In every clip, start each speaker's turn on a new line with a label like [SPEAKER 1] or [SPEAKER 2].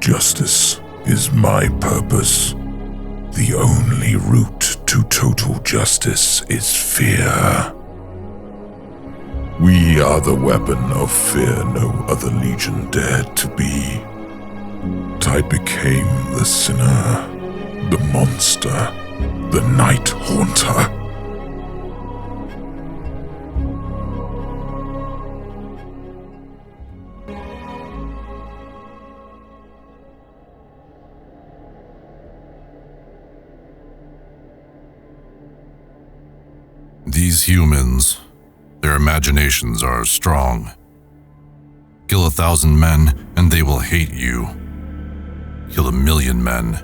[SPEAKER 1] Justice is my purpose. The only route to total justice is fear. We are the weapon of fear no other legion dared to be. I became the sinner, the monster, the Night Haunter.
[SPEAKER 2] These humans, their imaginations are strong. Kill 1,000 men and they will hate you. Kill 1,000,000 men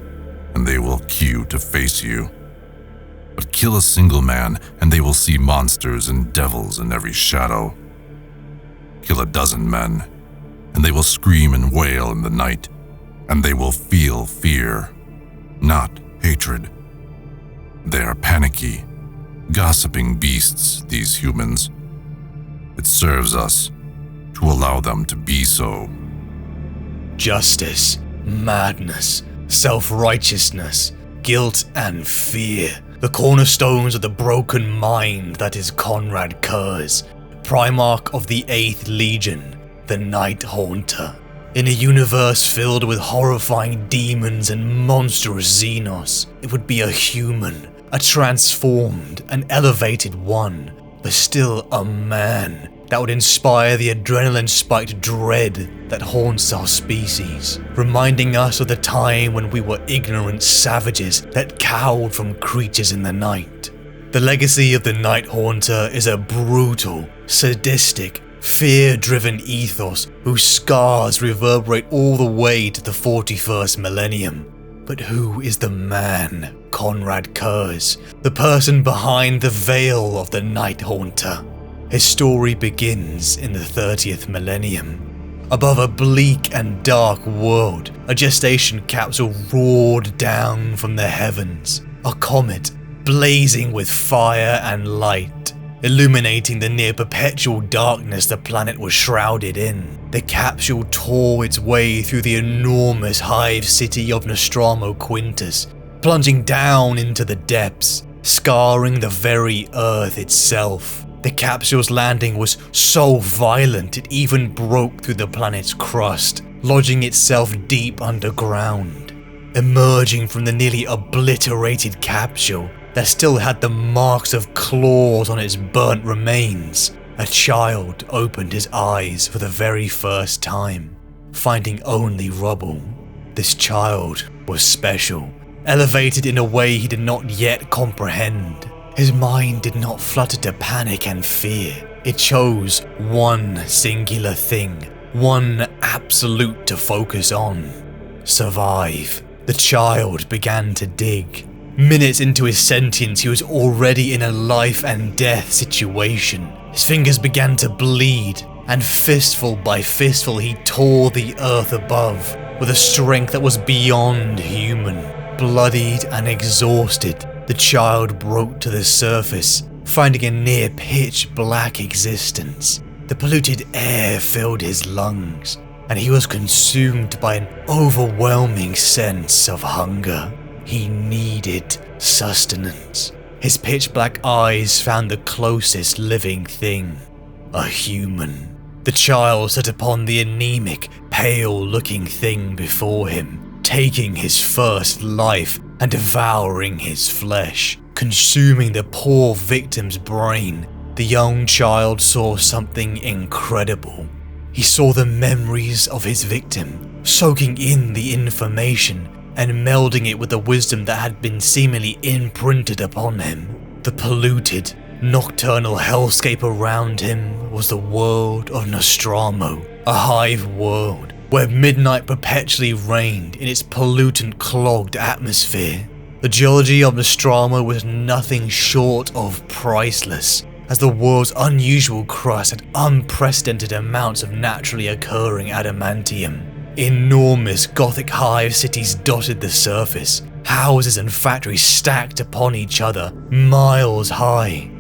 [SPEAKER 2] and they will queue to face you. But kill a single man and they will see monsters and devils in every shadow. Kill 12 men and they will scream and wail in the night, and they will feel fear, not hatred. They are panicky, gossiping beasts, these humans. It serves us to allow them to be so.
[SPEAKER 3] Justice, madness, self-righteousness, guilt and fear. The cornerstones of the broken mind that is KONRAD CURZE, Primarch of the 8th Legion, the Night Haunter. In a universe filled with horrifying demons and monstrous xenos, it would be a human, a transformed, an elevated one, but still a man that would inspire the adrenaline-spiked dread that haunts our species, reminding us of the time when we were ignorant savages that cowed from creatures in the night. The legacy of the Night Haunter is a brutal, sadistic, fear-driven ethos whose scars reverberate all the way to the 41st millennium. But who is the man, KONRAD CURZE, the person behind the veil of the Night Haunter? His story begins in the 30th millennium. Above a bleak and dark world, a gestation capsule roared down from the heavens, a comet blazing with fire and light, illuminating the near-perpetual darkness the planet was shrouded in. The capsule tore its way through the enormous hive city of Nostramo Quintus, plunging down into the depths, scarring the very Earth itself. The capsule's landing was so violent it even broke through the planet's crust, lodging itself deep underground. Emerging from the nearly obliterated capsule that still had the marks of claws on its burnt remains, a child opened his eyes for the very first time, finding only rubble. This child was special, elevated in a way he did not yet comprehend. His mind did not flutter to panic and fear. It chose one singular thing, one absolute to focus on: survive. The child began to dig. Minutes into his sentience, he was already in a life and death situation. His fingers began to bleed, and fistful by fistful he tore the earth above with a strength that was beyond human. Bloodied and exhausted, the child broke to the surface, finding a near pitch black existence. The polluted air filled his lungs, and he was consumed by an overwhelming sense of hunger. He needed sustenance. His pitch black eyes found the closest living thing: a human. The child set upon the anemic, pale-looking thing before him, taking his first life and devouring his flesh, consuming the poor victim's brain. The young child saw something incredible. He saw the memories of his victim, soaking in the information and melding it with the wisdom that had been seemingly imprinted upon him. The polluted, nocturnal hellscape around him was the world of Nostramo, a hive world where midnight perpetually reigned in its pollutant-clogged atmosphere. The geology of Nostramo was nothing short of priceless, as the world's unusual crust had unprecedented amounts of naturally occurring adamantium. Enormous Gothic hive cities dotted the surface, houses and factories stacked upon each other, miles high.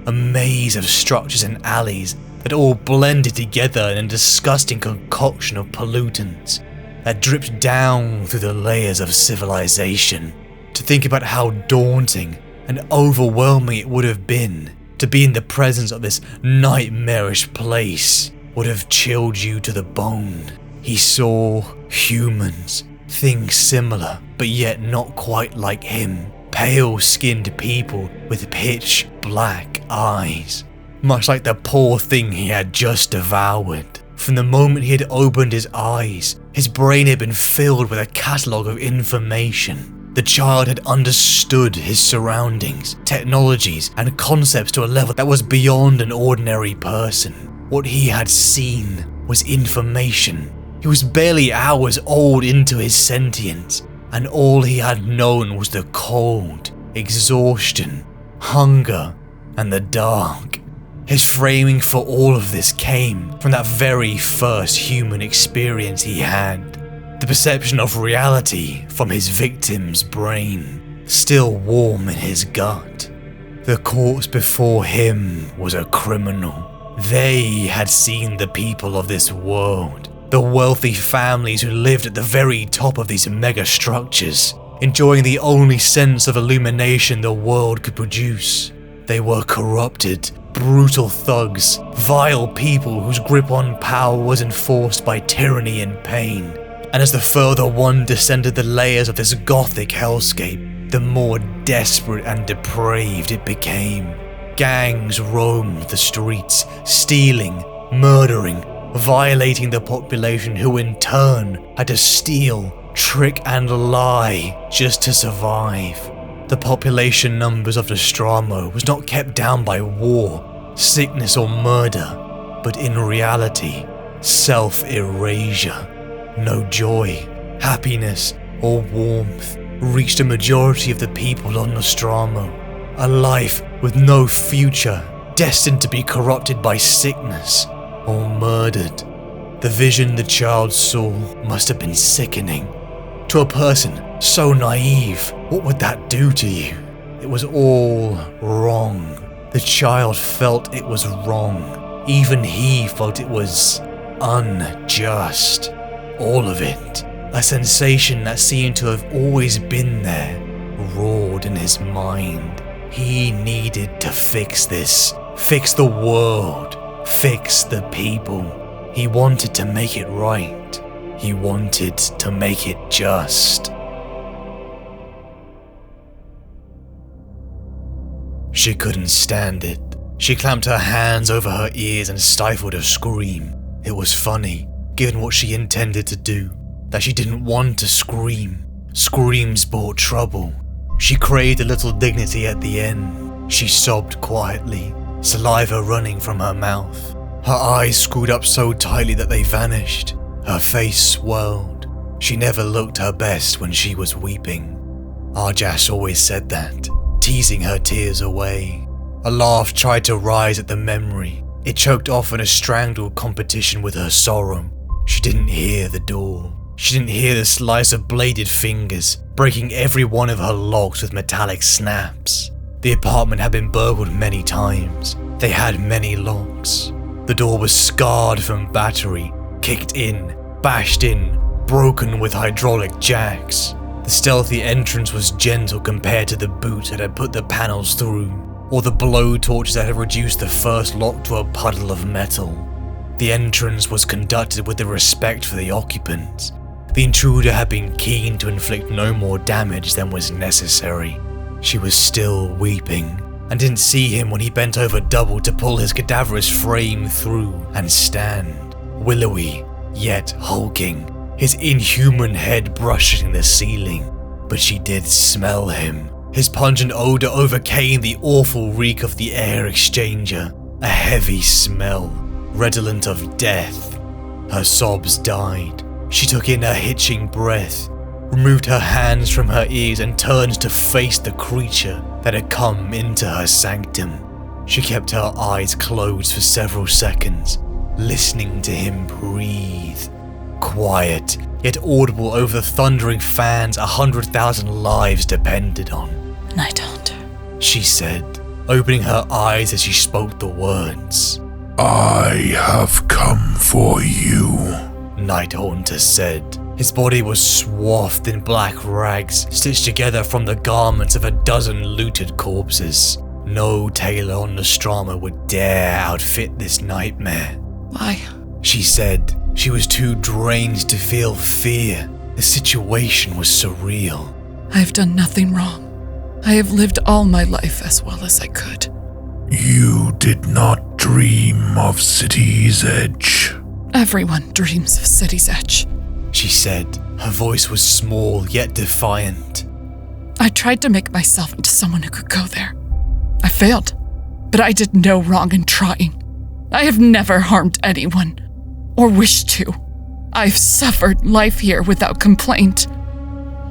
[SPEAKER 3] A maze of structures and alleys that all blended together in a disgusting concoction of pollutants. that dripped down through the layers of civilization. To think about how daunting and overwhelming it would have been to be in the presence of this nightmarish place would have chilled you to the bone. He saw humans, things similar but yet not quite like him, pale-skinned people with pitch black eyes, much like the poor thing he had just devoured. From the moment he had opened his eyes, his brain had been filled with a catalogue of information. The child had understood his surroundings, technologies, and concepts to a level that was beyond an ordinary person. What he had seen was information. He was barely hours old into his sentience, and all he had known was the cold, exhaustion, hunger, and the dark. His framing for all of this came from that very first human experience he had. The perception of reality from his victim's brain, still warm in his gut. The corpse before him was a criminal. They had seen the people of this world, the wealthy families who lived at the very top of these mega structures, enjoying the only sense of illumination the world could produce. They were corrupted, brutal thugs, vile people whose grip on power was enforced by tyranny and pain. And as the further one descended the layers of this gothic hellscape, the more desperate and depraved it became. Gangs roamed the streets, stealing, murdering, violating the population who in turn had to steal, trick and lie just to survive. The population numbers of Nostramo was not kept down by war, sickness or murder, but in reality, self-erasure. No joy, happiness, or warmth reached a majority of the people on Nostramo. A life with no future, destined to be corrupted by sickness or murdered. The vision the child saw must have been sickening. To a person so naive, what would that do to you? It was all wrong. The child felt it was wrong. Even he felt it was unjust. All of it, a sensation that seemed to have always been there, roared in his mind. He needed to fix this, fix the world, fix the people. He wanted to make it right. He wanted to make it just. She couldn't stand it. She clamped her hands over her ears and stifled a scream. It was funny, given what she intended to do, that she didn't want to scream. Screams brought trouble. She craved a little dignity at the end. She sobbed quietly, saliva running from her mouth. Her eyes screwed up so tightly that they vanished. Her face swirled. She never looked her best when she was weeping. Arjas always said that, teasing her tears away. A laugh tried to rise at the memory. It choked off in a strangled competition with her sorrow. She didn't hear the door. She didn't hear the slice of bladed fingers, breaking every one of her locks with metallic snaps. The apartment had been burgled many times. They had many locks. The door was scarred from battery, kicked in, bashed in, broken with hydraulic jacks. The stealthy entrance was gentle compared to the boot that had put the panels through, or the blowtorches that had reduced the first lock to a puddle of metal. The entrance was conducted with the respect for the occupants. The intruder had been keen to inflict no more damage than was necessary. She was still weeping, and didn't see him when he bent over double to pull his cadaverous frame through and stand, willowy, yet hulking, his inhuman head brushing the ceiling. But she did smell him. His pungent odor overcame the awful reek of the air exchanger, a heavy smell, redolent of death. Her sobs died. She took in a hitching breath, removed her hands from her ears and turned to face the creature that had come into her sanctum. She kept her eyes closed for several seconds, listening to him breathe. Quiet, yet audible over the thundering fans 100,000 lives depended on.
[SPEAKER 4] Night Hunter,
[SPEAKER 3] she said, opening her eyes as she spoke the words.
[SPEAKER 1] I have come for you.
[SPEAKER 3] Night Hunter said, His body was swathed in black rags, stitched together from the garments of a dozen looted corpses. No tailor on Nostramo would dare outfit this nightmare.
[SPEAKER 4] Why?
[SPEAKER 3] She said she was too drained to feel fear. The situation was surreal.
[SPEAKER 4] I have done nothing wrong. I have lived all my life as well as I could.
[SPEAKER 1] You did not dream of City's Edge.
[SPEAKER 4] Everyone dreams of City's Edge.
[SPEAKER 3] She said. Her voice was small yet defiant.
[SPEAKER 4] I tried to make myself into someone who could go there. I failed, but I did no wrong in trying. I have never harmed anyone, or wished to. I've suffered life here without complaint.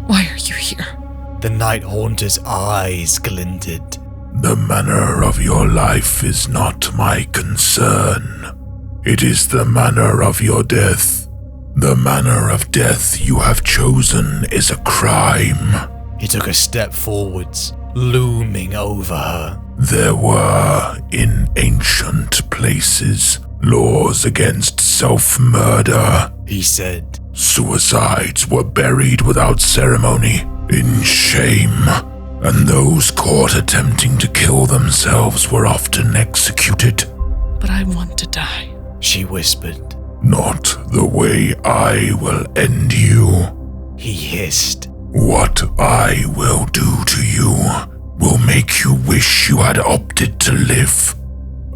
[SPEAKER 4] Why are you here?
[SPEAKER 3] The Night Haunter's eyes glinted.
[SPEAKER 1] The manner of your life is not my concern. It is the manner of your death. The manner of death you have chosen is a crime.
[SPEAKER 3] He took a step forwards, looming over her.
[SPEAKER 1] There were, in ancient places, laws against self-murder,
[SPEAKER 3] he said.
[SPEAKER 1] Suicides were buried without ceremony, in shame, and those caught attempting to kill themselves were often executed.
[SPEAKER 4] But I want to die,
[SPEAKER 3] she whispered.
[SPEAKER 1] Not the way I will end you,
[SPEAKER 3] he hissed.
[SPEAKER 1] What I will do to you will make you wish you had opted to live.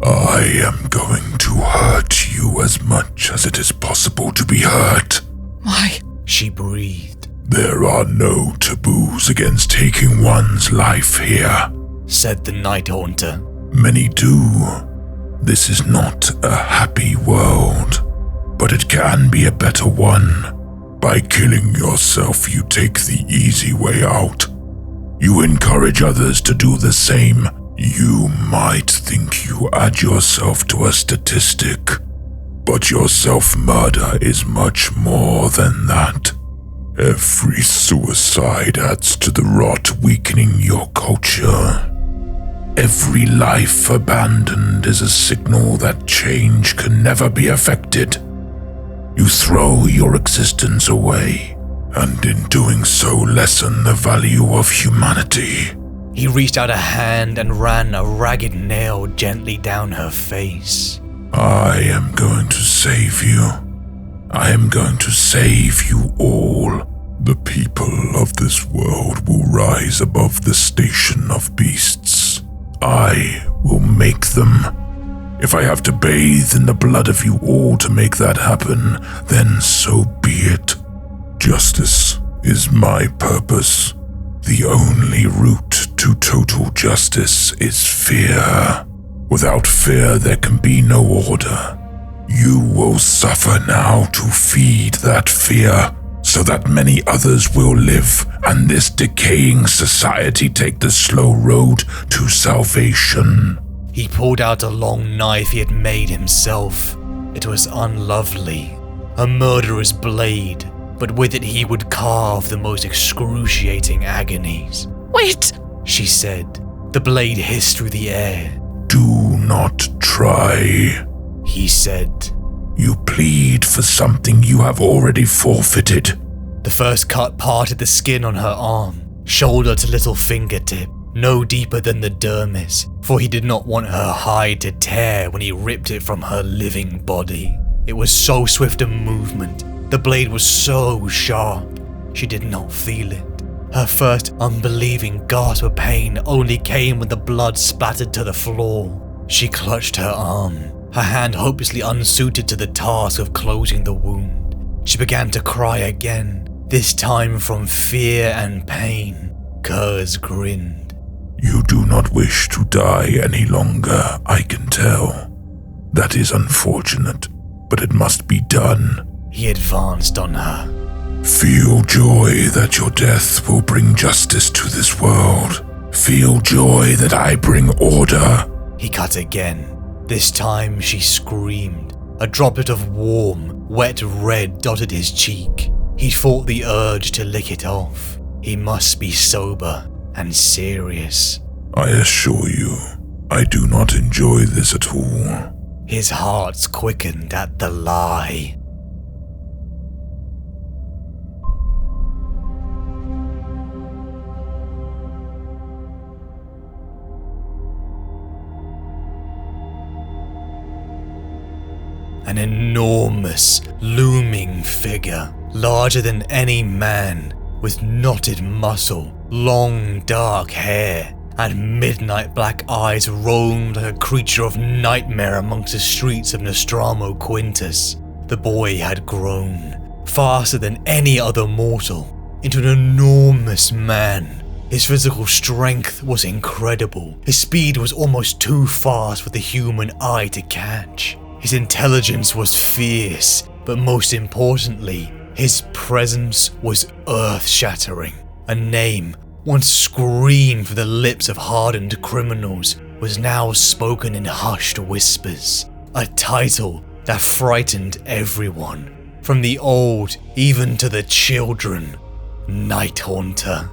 [SPEAKER 1] I am going to hurt you as much as it is possible to be hurt.
[SPEAKER 4] Why?
[SPEAKER 3] She breathed.
[SPEAKER 1] There are no taboos against taking one's life here,
[SPEAKER 3] said the Night Haunter.
[SPEAKER 1] Many do. This is not a happy world, but it can be a better one. By killing yourself, you take the easy way out. You encourage others to do the same. You might think you add yourself to a statistic, but your self-murder is much more than that. Every suicide adds to the rot weakening your culture. Every life abandoned is a signal that change can never be effected. You throw your existence away, and in doing so lessen the value of humanity.
[SPEAKER 3] He reached out a hand and ran a ragged nail gently down her face.
[SPEAKER 1] I am going to save you. I am going to save you all. The people of this world will rise above the station of beasts. I will make them. If I have to bathe in the blood of you all to make that happen, then so be it. Justice is my purpose. The only route to total justice is fear. Without fear, there can be no order. You will suffer now to feed that fear, so that many others will live, and this decaying society take the slow road to salvation.
[SPEAKER 3] He pulled out a long knife he had made himself. It was unlovely, a murderer's blade, but with it he would carve the most excruciating agonies.
[SPEAKER 4] Wait,
[SPEAKER 3] she said. The blade hissed through the air.
[SPEAKER 1] Do not try,
[SPEAKER 3] he said.
[SPEAKER 1] You plead for something you have already forfeited.
[SPEAKER 3] The first cut parted the skin on her arm, shoulder to little fingertip, no deeper than the dermis, for he did not want her hide to tear when he ripped it from her living body. It was so swift a movement, the blade was so sharp, she did not feel it. Her first unbelieving gasp of pain only came when the blood splattered to the floor. She clutched her arm, her hand hopelessly unsuited to the task of closing the wound. She began to cry again, this time from fear and pain. Curze grinned.
[SPEAKER 1] You do not wish to die any longer, I can tell. That is unfortunate, but it must be done.
[SPEAKER 3] He advanced on her.
[SPEAKER 1] Feel joy that your death will bring justice to this world. Feel joy that I bring order.
[SPEAKER 3] He cut again. This time she screamed. A droplet of warm, wet red dotted his cheek. He fought the urge to lick it off. He must be sober and serious.
[SPEAKER 1] I assure you, I do not enjoy this at all.
[SPEAKER 3] His heart quickened at the lie. an enormous, looming figure, larger than any man, with knotted muscle, long dark hair, and midnight black eyes roamed like a creature of nightmare amongst the streets of Nostramo Quintus. The boy had grown, faster than any other mortal, into an enormous man. His physical strength was incredible. His speed was almost too fast for the human eye to catch. His intelligence was fierce, but most importantly, his presence was earth-shattering. A name, once screamed from the lips of hardened criminals, was now spoken in hushed whispers. A title that frightened everyone, from the old even to the children. Night Haunter.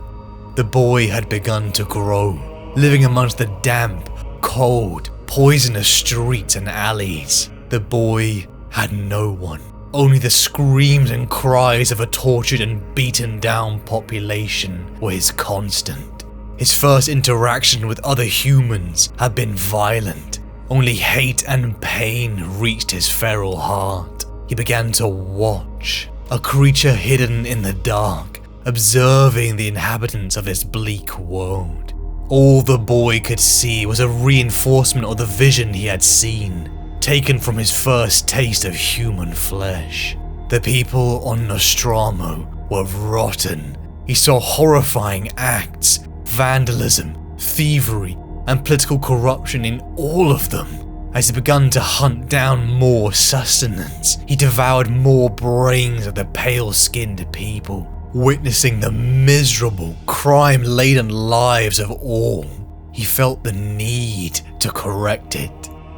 [SPEAKER 3] The boy had begun to grow, living amongst the damp, cold, poisonous streets and alleys. The boy had no one. Only the screams and cries of a tortured and beaten down population were his constant. His first interaction with other humans had been violent. Only hate and pain reached his feral heart. He began to watch, a creature hidden in the dark, observing the inhabitants of this bleak world. All the boy could see was a reinforcement of the vision he had seen, taken from his first taste of human flesh. The people on Nostramo were rotten. He saw horrifying acts, vandalism, thievery, and political corruption in all of them. As he began to hunt down more sustenance, he devoured more brains of the pale-skinned people, witnessing the miserable, crime-laden lives of all. He felt the need to correct it.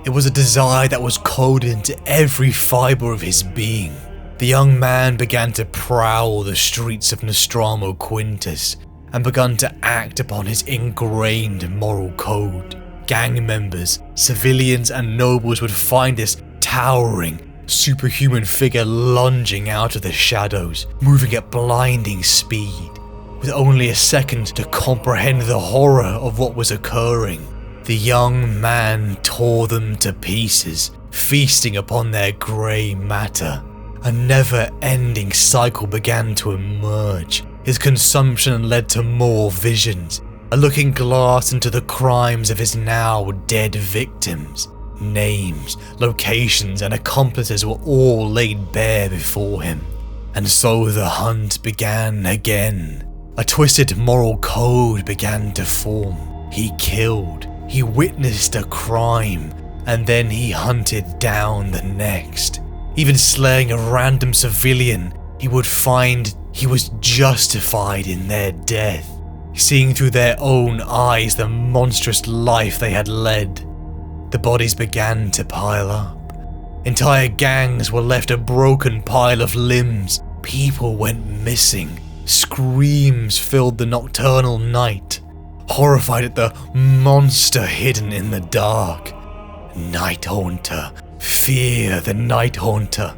[SPEAKER 3] It was a desire that was coded into every fibre of his being. The young man began to prowl the streets of Nostramo Quintus and began to act upon his ingrained moral code. Gang members, civilians and nobles would find this towering, superhuman figure lunging out of the shadows, moving at blinding speed, with only a second to comprehend the horror of what was occurring. The young man tore them to pieces, feasting upon their grey matter. A never-ending cycle began to emerge. His consumption led to more visions, a looking glass into the crimes of his now dead victims. Names, locations, and accomplices were all laid bare before him. And so the hunt began again. A twisted moral code began to form. He killed. He witnessed a crime, and then he hunted down the next. Even slaying a random civilian, he would find he was justified in their death, seeing through their own eyes the monstrous life they had led. The bodies began to pile up. Entire gangs were left a broken pile of limbs. People went missing. Screams filled the nocturnal night. Horrified at the monster hidden in the dark. Night Haunter. Fear the Night Haunter.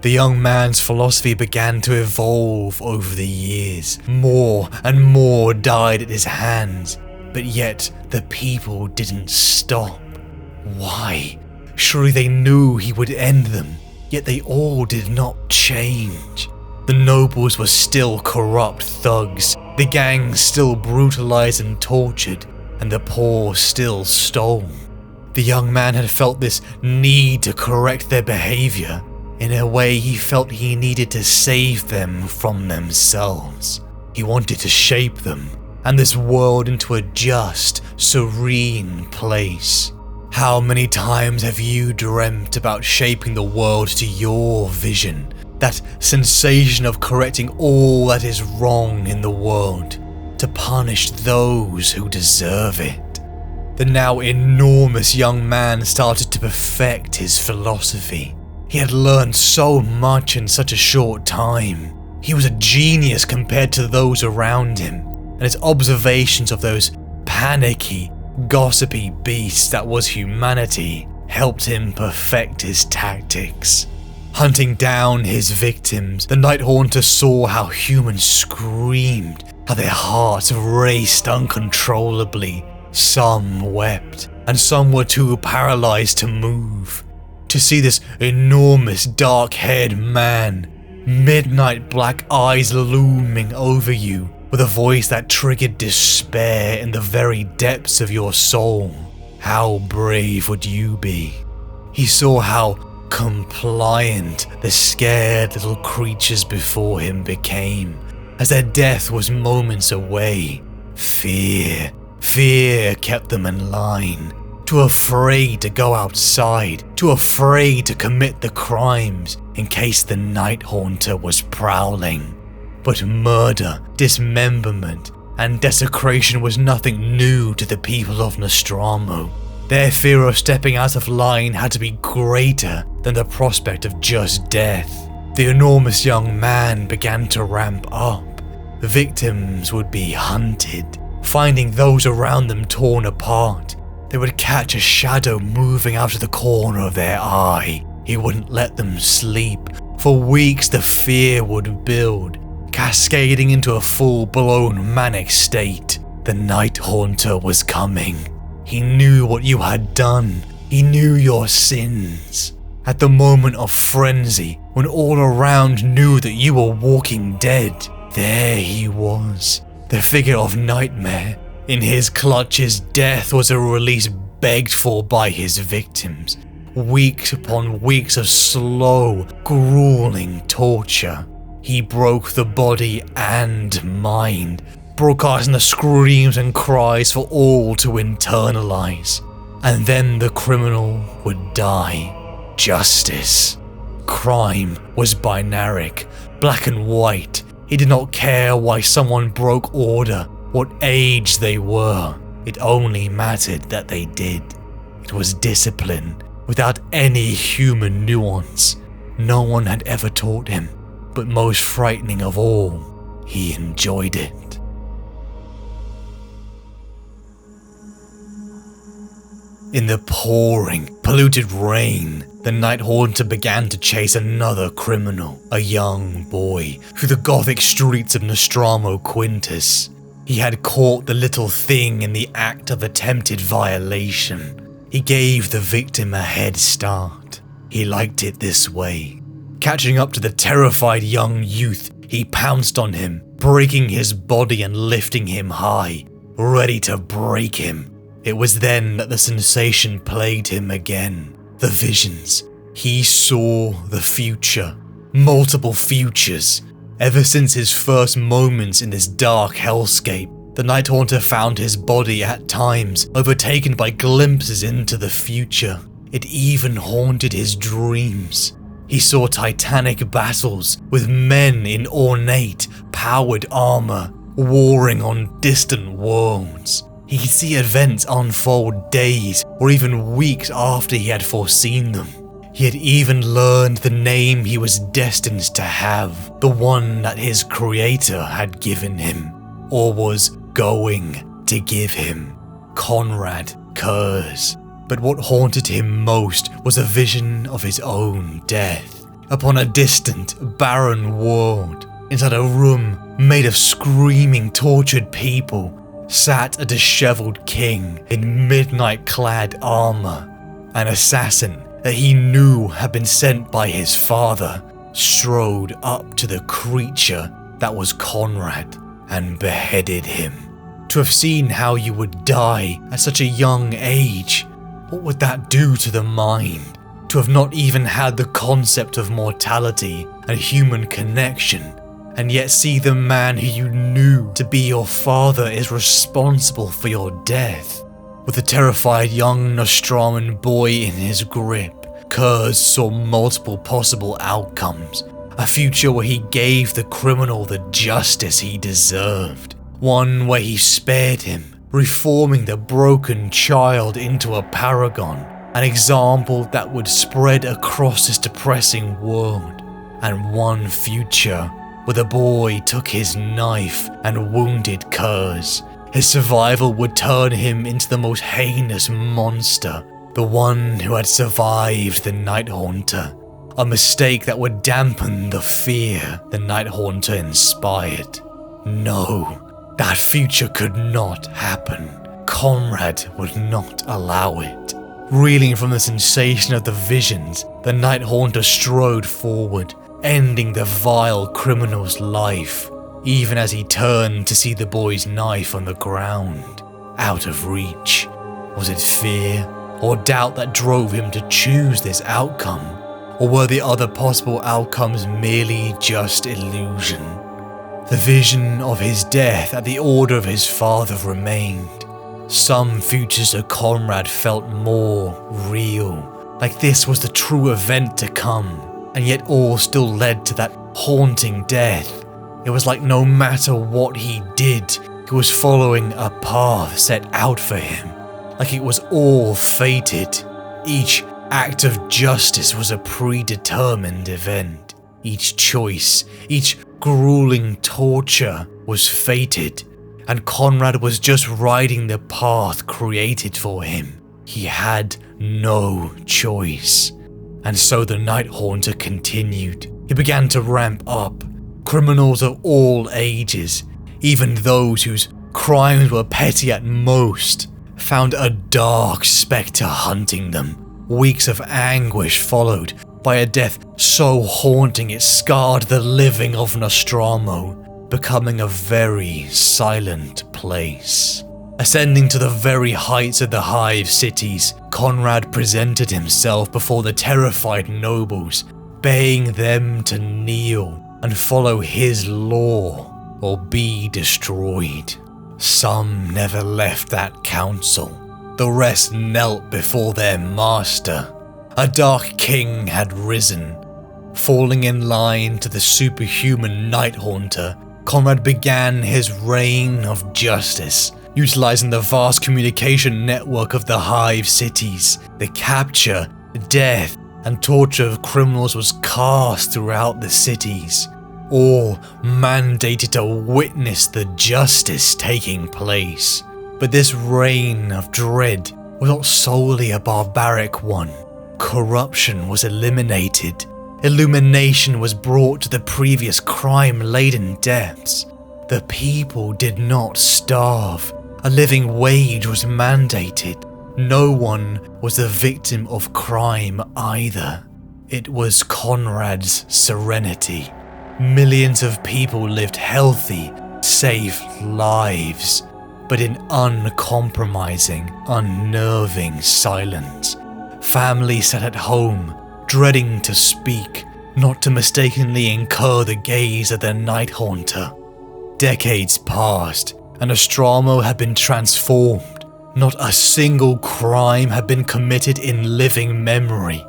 [SPEAKER 3] The young man's philosophy began to evolve over the years. More and more died at his hands, but yet the people didn't stop. Why? Surely they knew he would end them, yet they all did not change. The nobles were still corrupt thugs, the gangs still brutalized and tortured, and the poor still stole. The young man had felt this need to correct their behavior. In a way, he felt he needed to save them from themselves. He wanted to shape them, and this world into a just, serene place. How many times have you dreamt about shaping the world to your vision? That sensation of correcting all that is wrong in the world, to punish those who deserve it. The now enormous young man started to perfect his philosophy. He had learned so much in such a short time. He was a genius compared to those around him, and his observations of those panicky, gossipy beasts that was humanity helped him perfect his tactics. Hunting down his victims, the Night Haunter saw how humans screamed, how their hearts raced uncontrollably. Some wept, and some were too paralyzed to move. to see this enormous dark-haired man, midnight black eyes looming over you, with a voice that triggered despair in the very depths of your soul. How brave would you be? He saw how compliant the scared little creatures before him became, as their death was moments away. Fear kept them in line, too afraid to go outside, too afraid to commit the crimes in case the Night Haunter was prowling. But murder, dismemberment, and desecration was nothing new to the people of Nostramo. Their fear of stepping out of line had to be greater than the prospect of just death. The enormous young man began to ramp up. Victims would be hunted, finding those around them torn apart. They would catch a shadow moving out of the corner of their eye. He wouldn't let them sleep. For weeks the fear would build, cascading into a full-blown manic state. The Night Haunter was coming. He knew what you had done. He knew your sins. At the moment of frenzy, when all around knew that you were walking dead, there he was, the figure of nightmare. In his clutches, death was a release begged for by his victims. Weeks upon weeks of slow, grueling torture. He broke the body and mind, broadcasting the screams and cries for all to internalize. And then the criminal would die. Justice. Crime was binaric, black and white. He did not care why someone broke order, what age they were. It only mattered that they did. It was discipline, without any human nuance. No one had ever taught him, but most frightening of all, he enjoyed it. In the pouring, polluted rain, the Night Haunter began to chase another criminal, a young boy, through the gothic streets of Nostramo Quintus. He had caught the little thing in the act of attempted violation. He gave the victim a head start. He liked it this way. Catching up to the terrified young youth, he pounced on him, breaking his body and lifting him high, ready to break him. It was then that the sensation plagued him again. The visions. He saw the future. Multiple futures. Ever since his first moments in this dark hellscape, the Night Haunter found his body at times overtaken by glimpses into the future. It even haunted his dreams. He saw titanic battles with men in ornate, powered armor, warring on distant worlds. He could see events unfold days or even weeks after he had foreseen them. He had even learned the name he was destined to have, the one that his creator had given him, or was going to give him. KONRAD CURZE. But what haunted him most was a vision of his own death, upon a distant, barren world, inside a room made of screaming, tortured people, sat a disheveled king in midnight-clad armor. An assassin that he knew had been sent by his father strode up to the creature that was KONRAD and beheaded him. To have seen how you would die at such a young age, what would that do to the mind? To have not even had the concept of mortality and human connection, and yet see the man who you knew to be your father is responsible for your death. With the terrified young Nostraman boy in his grip, Curze saw multiple possible outcomes. A future where he gave the criminal the justice he deserved. One where he spared him, reforming the broken child into a paragon. An example that would spread across this depressing world. And one future where the boy took his knife and wounded Curze. His survival would turn him into the most heinous monster, the one who had survived the Night Haunter. A mistake that would dampen the fear the Night Haunter inspired. No, that future could not happen. KONRAD would not allow it. Reeling from the sensation of the visions, the Night Haunter strode forward, ending the vile criminal's life, even as he turned to see the boy's knife on the ground, out of reach. Was it fear or doubt that drove him to choose this outcome? Or were the other possible outcomes merely just illusion? The vision of his death at the order of his father remained. Some futures of Konrad felt more real, like this was the true event to come, and yet all still led to that haunting death. It was like no matter what he did, he was following a path set out for him, like it was all fated. Each act of justice was a predetermined event. Each choice, each grueling torture was fated, and Konrad was just riding the path created for him. He had no choice. And so the Night Haunter continued. He began to ramp up. Criminals of all ages, even those whose crimes were petty at most, found a dark spectre hunting them. Weeks of anguish followed by a death so haunting it scarred the living of Nostramo, becoming a very silent place. Ascending to the very heights of the Hive cities, Konrad presented himself before the terrified nobles, begging them to kneel and follow his law or be destroyed. Some never left that council. The rest knelt before their master. A dark king had risen. Falling in line to the superhuman Night Haunter, Konrad began his reign of justice, utilizing the vast communication network of the Hive cities. The capture, death, and torture of criminals was cast throughout the cities, all mandated to witness the justice taking place. But this reign of dread was not solely a barbaric one. Corruption was eliminated. Illumination was brought to the previous crime-laden depths. The people did not starve. A living wage was mandated. No one was the victim of crime either. It was Konrad's serenity. Millions of people lived healthy, safe lives, but in uncompromising, unnerving silence. Families sat at home, dreading to speak, not to mistakenly incur the gaze of the Night Haunter. Decades passed, and Nostramo had been transformed. Not a single crime had been committed in living memory,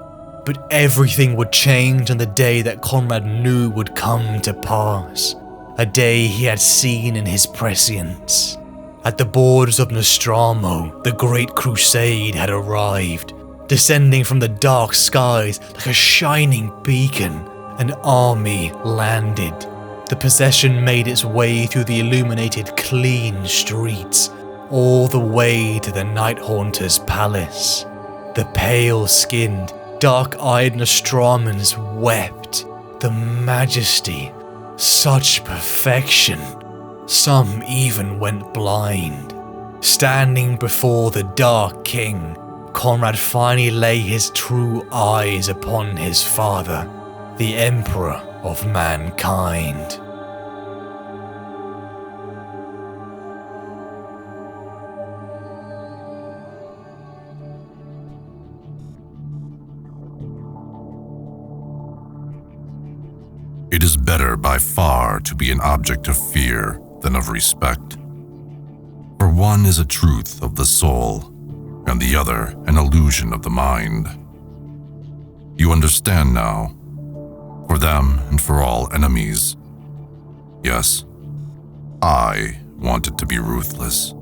[SPEAKER 3] but everything would change on the day that Konrad knew would come to pass, a day he had seen in his prescience. At the borders of Nostramo, the Great Crusade had arrived. Descending from the dark skies like a shining beacon, an army landed. The procession made its way through the illuminated clean streets, all the way to the Night Haunter's palace. The pale-skinned, dark-eyed Nostramans wept. The majesty, such perfection. Some even went blind. Standing before the Dark King, Konrad finally lay his true eyes upon his father, the Emperor of mankind.
[SPEAKER 2] It is better by far to be an object of fear than of respect. For one is a truth of the soul, and the other an illusion of the mind. You understand now, for them and for all enemies. Yes, I wanted to be ruthless.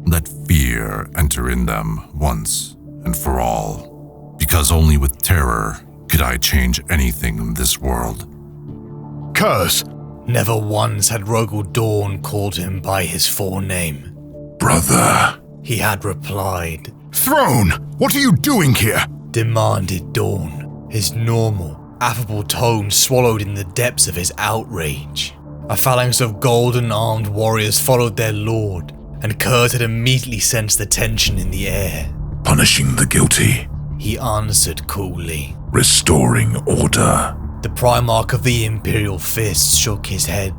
[SPEAKER 2] Let fear enter in them once and for all, because only with terror could I change anything in this world.
[SPEAKER 5] Curze!
[SPEAKER 3] Never once had Rogal Dorn called him by his forename.
[SPEAKER 1] Brother,
[SPEAKER 3] He had replied.
[SPEAKER 5] Throne! What are you doing here?
[SPEAKER 3] Demanded Dorn, his normal, affable tone swallowed in the depths of his outrage. A phalanx of golden-armed warriors followed their lord, and Curze had immediately sensed the tension in the air.
[SPEAKER 1] punishing the guilty,
[SPEAKER 3] he answered coolly.
[SPEAKER 1] restoring order.
[SPEAKER 3] The Primarch of the Imperial Fist shook his head.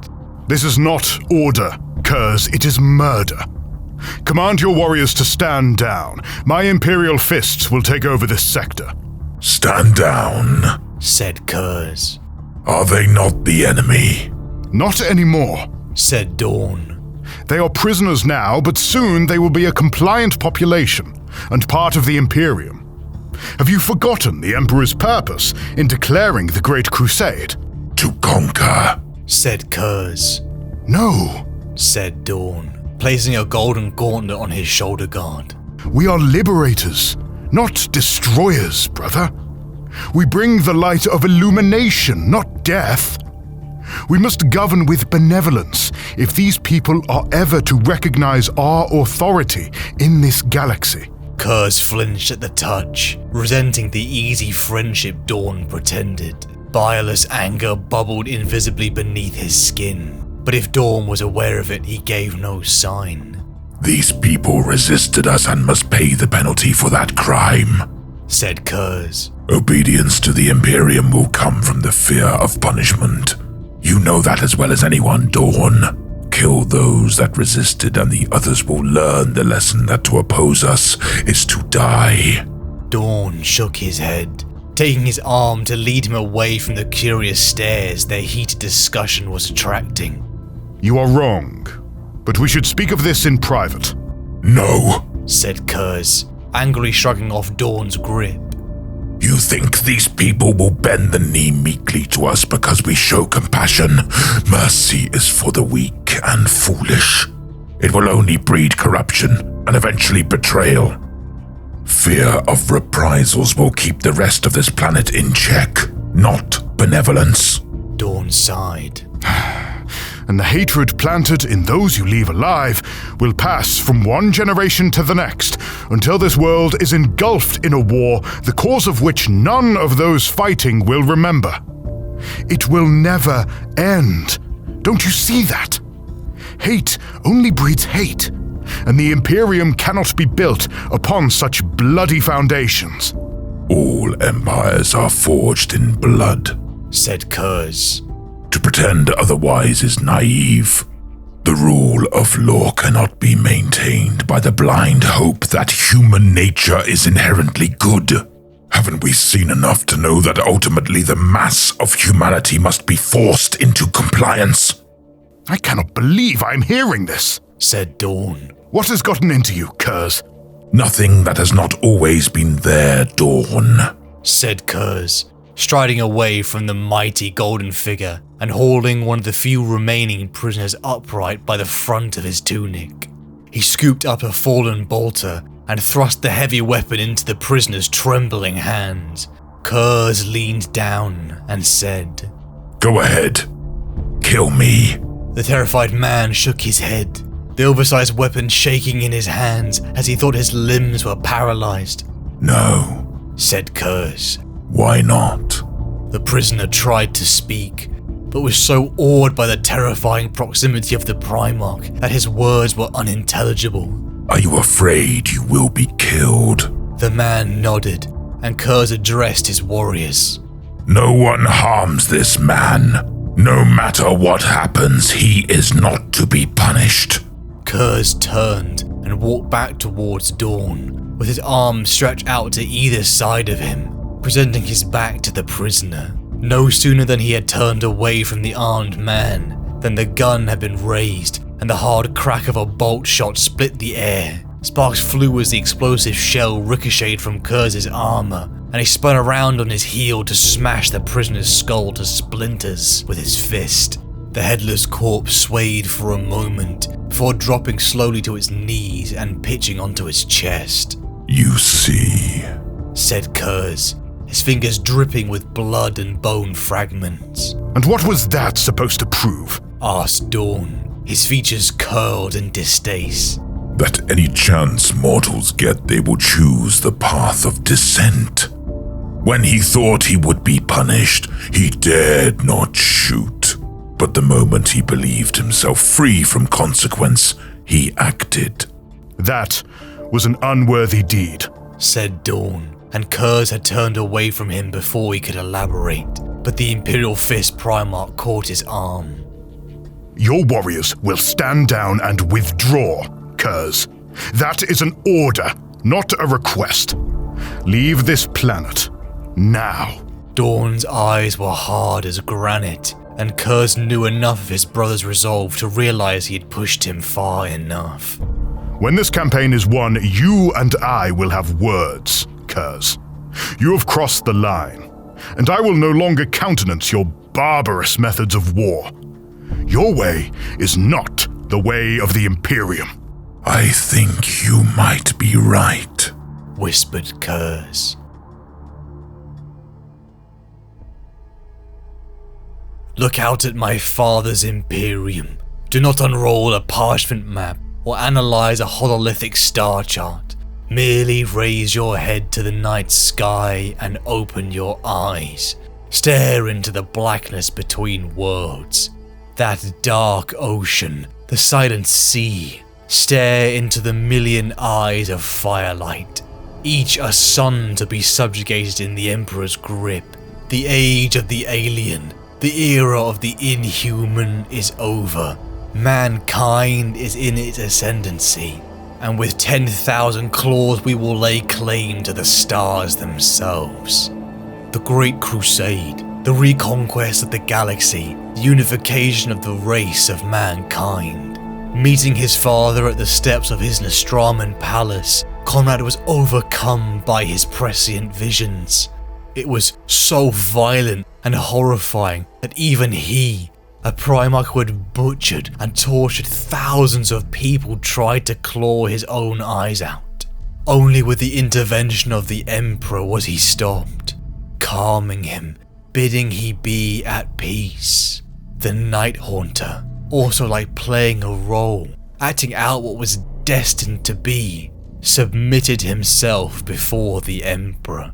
[SPEAKER 5] This is not order, Curze, it is murder. Command your warriors to stand down. My Imperial Fists will take over this sector.
[SPEAKER 1] Stand down,
[SPEAKER 3] said Curze.
[SPEAKER 1] Are they not the enemy?
[SPEAKER 5] Not anymore,
[SPEAKER 3] said Dorn.
[SPEAKER 5] They are prisoners now, but soon they will be a compliant population and part of the Imperium. Have you forgotten the Emperor's purpose in declaring the Great Crusade?
[SPEAKER 1] To conquer,
[SPEAKER 3] said Curze.
[SPEAKER 5] No,
[SPEAKER 3] said Dorn, placing a golden gauntlet on his shoulder guard.
[SPEAKER 5] We are liberators, not destroyers, brother. We bring the light of illumination, not death. We must govern with benevolence if these people are ever to recognize our authority in this galaxy.
[SPEAKER 3] Curze flinched at the touch, resenting the easy friendship Dorn pretended. Bileless anger bubbled invisibly beneath his skin, but if Dorn was aware of it, he gave no sign.
[SPEAKER 1] These people resisted us and must pay the penalty for that crime,
[SPEAKER 3] said Curze.
[SPEAKER 1] Obedience to the Imperium will come from the fear of punishment. You know that as well as anyone, Dorn. Kill those that resisted and the others will learn the lesson that to oppose us is to die.
[SPEAKER 3] Dorn shook his head, taking his arm to lead him away from the curious stares their heated discussion was attracting.
[SPEAKER 5] You are wrong, but we should speak of this in private.
[SPEAKER 1] No,
[SPEAKER 3] said Curze, angrily shrugging off Dorn's grip.
[SPEAKER 1] You think these people will bend the knee meekly to us because we show compassion? Mercy is for the weak and foolish. It will only breed corruption and eventually betrayal. Fear of reprisals will keep the rest of this planet in check, not benevolence.
[SPEAKER 3] Dorn sighed.
[SPEAKER 5] And the hatred planted in those you leave alive will pass from one generation to the next until this world is engulfed in a war the cause of which none of those fighting will remember. It will never end. Don't you see that? Hate only breeds hate, and the Imperium cannot be built upon such bloody foundations.
[SPEAKER 1] All empires are forged in blood,
[SPEAKER 3] said Curze.
[SPEAKER 1] To pretend otherwise is naive. The rule of law cannot be maintained by the blind hope that human nature is inherently good. Haven't we seen enough to know that ultimately the mass of humanity must be forced into compliance?
[SPEAKER 5] I cannot believe I'm hearing this,
[SPEAKER 3] said Dorn.
[SPEAKER 5] What has gotten into you, Curze?
[SPEAKER 1] Nothing that has not always been there, Dorn,
[SPEAKER 3] said Curze, striding away from the mighty golden figure and holding one of the few remaining prisoners upright by the front of his tunic. He scooped up a fallen bolter and thrust the heavy weapon into the prisoner's trembling hands. Curze leaned down and said,
[SPEAKER 1] Go ahead. Kill me.
[SPEAKER 3] The terrified man shook his head, the oversized weapon shaking in his hands as he thought his limbs were paralyzed.
[SPEAKER 1] No,
[SPEAKER 3] said Curze.
[SPEAKER 1] Why not?
[SPEAKER 3] The prisoner tried to speak, but was so awed by the terrifying proximity of the Primarch that his words were unintelligible.
[SPEAKER 1] Are you afraid you will be killed?
[SPEAKER 3] The man nodded, and Curze addressed his warriors.
[SPEAKER 1] No one harms this man. No matter what happens, he is not to be punished.
[SPEAKER 3] Curze turned and walked back towards Dorn, with his arms stretched out to either side of him, presenting his back to the prisoner. No sooner than he had turned away from the armed man than the gun had been raised and the hard crack of a bolt shot split the air. Sparks flew as the explosive shell ricocheted from Curze's armor, and he spun around on his heel to smash the prisoner's skull to splinters with his fist. The headless corpse swayed for a moment before dropping slowly to its knees and pitching onto his chest.
[SPEAKER 1] You see,
[SPEAKER 3] said Curze, his fingers dripping with blood and bone fragments.
[SPEAKER 5] And what was that supposed to prove?
[SPEAKER 3] Asked Dorn, his features curled in distaste.
[SPEAKER 1] That any chance mortals get, they will choose the path of descent. When he thought he would be punished, he dared not shoot. But the moment he believed himself free from consequence, he acted.
[SPEAKER 5] That was an unworthy deed.
[SPEAKER 3] said Dorn, and Curze had turned away from him before he could elaborate, but the Imperial Fist Primarch caught his arm.
[SPEAKER 5] Your warriors will stand down and withdraw, Curze. That is an order, not a request. Leave this planet, now.
[SPEAKER 3] Dorn's eyes were hard as granite, and Curze knew enough of his brother's resolve to realize he had pushed him far enough.
[SPEAKER 5] When this campaign is won, you and I will have words, Curze. You have crossed the line, and I will no longer countenance your barbarous methods of war. Your way is not the way of the Imperium.
[SPEAKER 1] I think you might be right,
[SPEAKER 3] whispered Curze. Look out at my father's Imperium. Do not unroll a parchment map or analyze a hololithic star chart. Merely raise your head to the night sky and open your eyes. Stare into the blackness between worlds. That dark ocean, the silent sea. Stare into the million eyes of firelight. Each a sun to be subjugated in the Emperor's grip. The age of the alien, the era of the inhuman is over. Mankind is in its ascendancy, and with 10,000 claws we will lay claim to the stars themselves. The Great Crusade, the reconquest of the galaxy, the unification of the race of mankind. Meeting his father at the steps of his Nostraman palace, Konrad was overcome by his prescient visions. It was so violent and horrifying that even he, a Primarch who had butchered and tortured thousands of people, tried to claw his own eyes out. Only with the intervention of the Emperor was he stopped, calming him, bidding he be at peace. The Night Haunter, also like playing a role, acting out what was destined to be, submitted himself before the Emperor,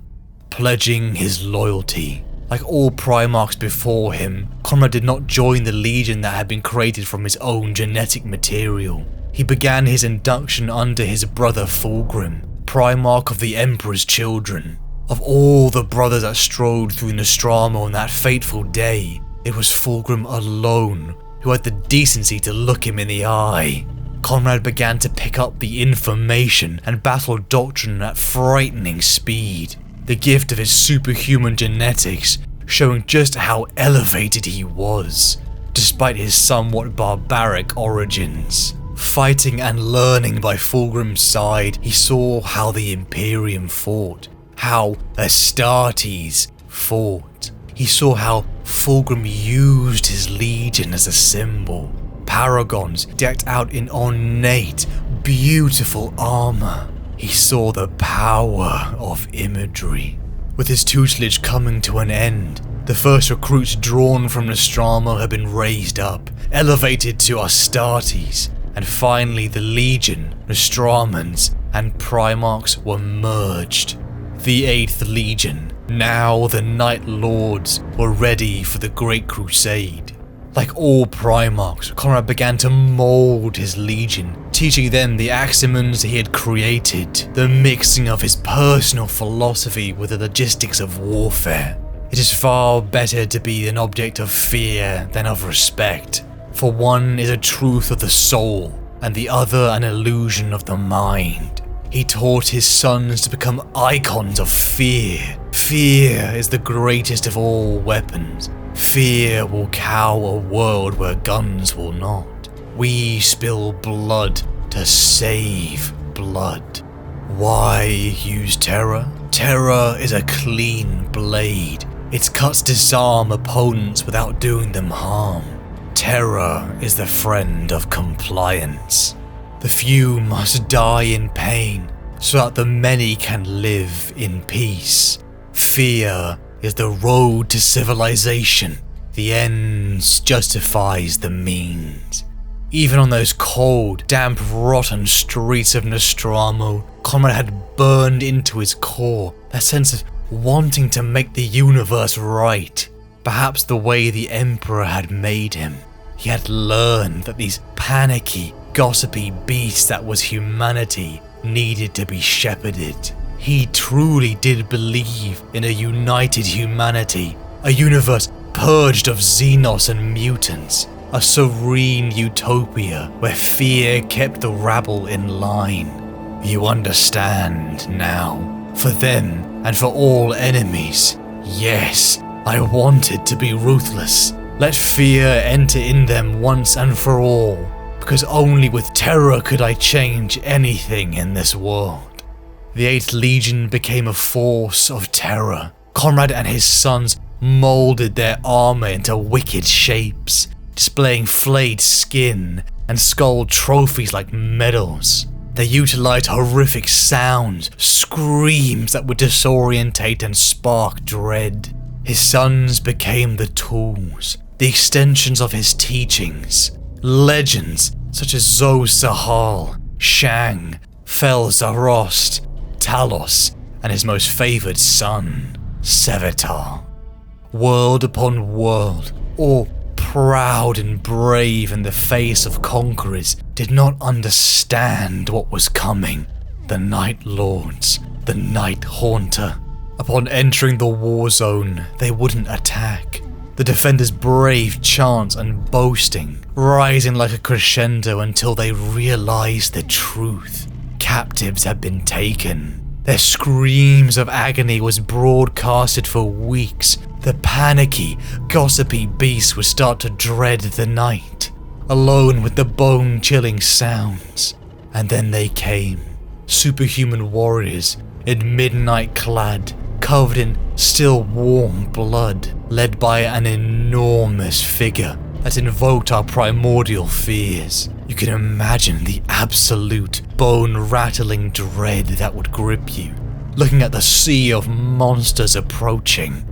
[SPEAKER 3] pledging his loyalty. Like all Primarchs before him, Konrad did not join the legion that had been created from his own genetic material. He began his induction under his brother Fulgrim, Primarch of the Emperor's children. Of all the brothers that strode through Nostramo on that fateful day, it was Fulgrim alone who had the decency to look him in the eye. Konrad began to pick up the information and battle doctrine at frightening speed. The gift of his superhuman genetics showing just how elevated he was, despite his somewhat barbaric origins. Fighting and learning by Fulgrim's side, he saw how the Imperium fought, how Astartes fought. He saw how Fulgrim used his legion as a symbol. Paragons decked out in ornate, beautiful armor. He saw the power of imagery. With his tutelage coming to an end, the first recruits drawn from Nostramo had been raised up, elevated to Astartes, and finally the Legion, Nostramans, and Primarchs were merged. The 8th Legion, now the Night Lords, were ready for the Great Crusade. Like all Primarchs, Konrad began to mold his legion, teaching them the aximons he had created, the mixing of his personal philosophy with the logistics of warfare. It is far better to be an object of fear than of respect, for one is a truth of the soul, and the other an illusion of the mind. He taught his sons to become icons of fear. Fear is the greatest of all weapons. Fear will cow a world where guns will not. We spill blood to save blood. Why use terror? Terror is a clean blade. Its cuts disarm opponents without doing them harm. Terror is the friend of compliance. The few must die in pain so that the many can live in peace. Fear is the road to civilization. The ends justifies the means. Even on those cold, damp, rotten streets of Nostramo, Konrad had burned into his core that sense of wanting to make the universe right, perhaps the way the Emperor had made him. He had learned that these panicky, gossipy beasts that was humanity needed to be shepherded. he truly did believe in a united humanity, a universe purged of xenos and mutants, a serene utopia where fear kept the rabble in line. You understand now. For them and for all enemies, yes, I wanted to be ruthless. Let fear enter in them once and for all, because only with terror could I change anything in this world. The 8th Legion became a force of terror. Konrad and his sons molded their armor into wicked shapes, displaying flayed skin and skull trophies like medals. They utilized horrific sounds, screams that would disorientate and spark dread. His sons became the tools, the extensions of his teachings. Legends such as Zo Sahal, Shang, Fel Zarost, Talos, and his most favored son, Sevatar. World upon world, all proud and brave in the face of conquerors, did not understand what was coming. The Night Lords, the Night Haunter. Upon entering the war zone, they wouldn't attack. The defenders' brave chants and boasting, rising like a crescendo until they realized the truth. Captives had been taken. Their screams of agony was broadcasted for weeks. The panicky, gossipy beasts would start to dread the night, alone with the bone-chilling sounds. And then they came. Superhuman warriors, in midnight clad, covered in still warm blood, led by an enormous figure that invoked our primordial fears. You can imagine the absolute bone-rattling dread that would grip you, looking at the sea of monsters approaching.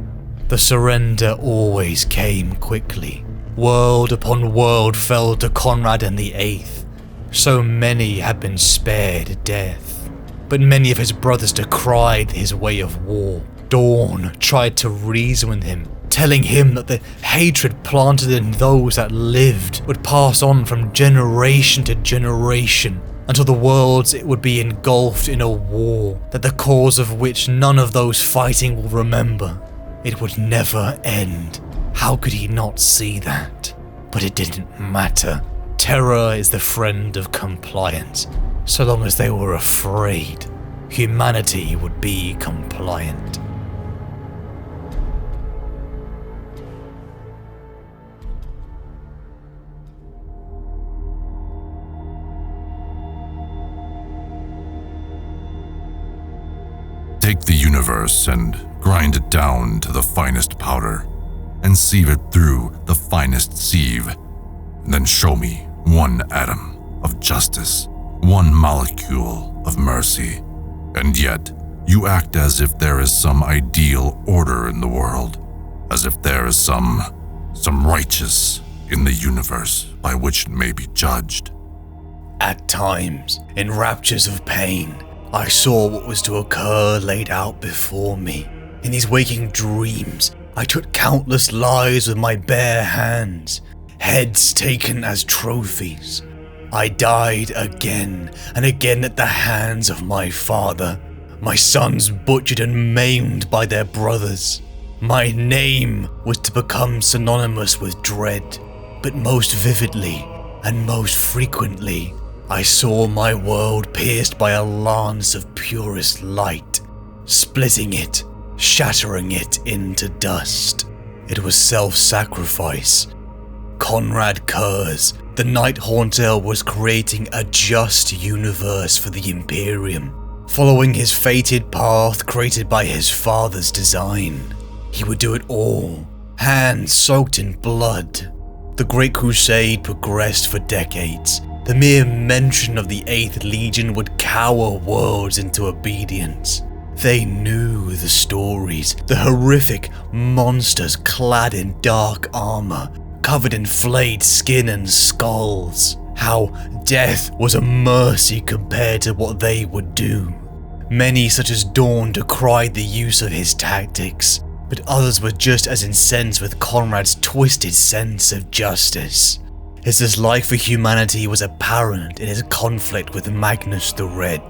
[SPEAKER 3] The surrender always came quickly. World upon world fell to Konrad and the 8th. So many had been spared death, but many of his brothers decried his way of war. Dorn tried to reason with him, telling him that the hatred planted in those that lived would pass on from generation to generation until the worlds it would be engulfed in a war that the cause of which none of those fighting will remember. It would never end. How could he not see that? But it didn't matter. Terror is the friend of compliance. So long as they were afraid, humanity would be compliant.
[SPEAKER 2] Take the universe and grind it down to the finest powder, and sieve it through the finest sieve, and then show me one atom of justice, one molecule of mercy, and yet you act as if there is some ideal order in the world, as if there is some righteous in the universe by which it may be judged.
[SPEAKER 3] At times, in raptures of pain, I saw what was to occur laid out before me. In these waking dreams, I took countless lives with my bare hands, heads taken as trophies. I died again and again at the hands of my father, my sons butchered and maimed by their brothers. My name was to become synonymous with dread, but most vividly and most frequently, I saw my world pierced by a lance of purest light, splitting it, shattering it into dust. It was self-sacrifice. KONRAD CURZE, the Night Haunter, was creating a just universe for the Imperium, following his fated path created by his father's design. He would do it all, hands soaked in blood. The Great Crusade progressed for decades. The mere mention of the 8th Legion would cower worlds into obedience. They knew the stories, the horrific monsters clad in dark armor, covered in flayed skin and skulls. How death was a mercy compared to what they would do. Many, such as Dorn, decried the use of his tactics, but others were just as incensed with Konrad's twisted sense of justice. His dislike for humanity was apparent in his conflict with Magnus the Red.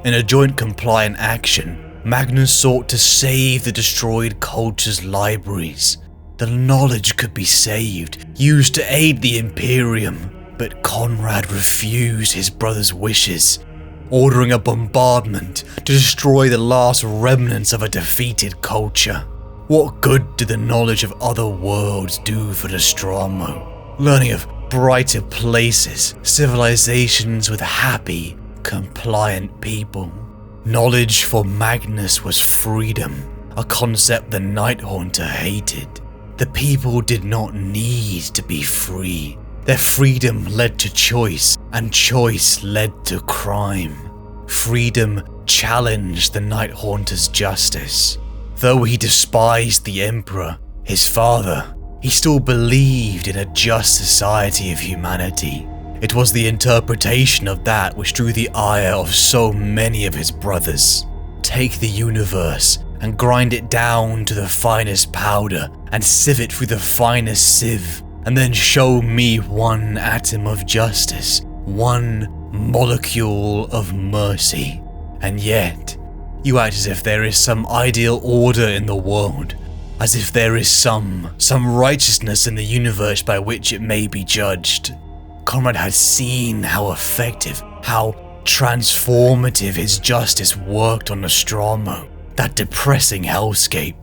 [SPEAKER 3] In a joint compliant action, Magnus sought to save the destroyed culture's libraries. The knowledge could be saved, used to aid the Imperium, but Konrad refused his brother's wishes, ordering a bombardment to destroy the last remnants of a defeated culture. What good did the knowledge of other worlds do for Nostramo? Learning of brighter places, civilizations with happy, compliant people. Knowledge for Magnus was freedom, a concept the Nighthaunter hated. The people did not need to be free. Their freedom led to choice, and choice led to crime. Freedom challenged the Nighthaunter's justice. Though he despised the Emperor, his father, he still believed in a just society of humanity. It was the interpretation of that which drew the ire of so many of his brothers. Take the universe and grind it down to the finest powder and sieve it through the finest sieve, and then show me one atom of justice, one molecule of mercy. And yet, you act as if there is some ideal order in the world, as if there is some righteousness in the universe by which it may be judged. Konrad had seen how effective, how transformative his justice worked on Nostramo, that depressing hellscape.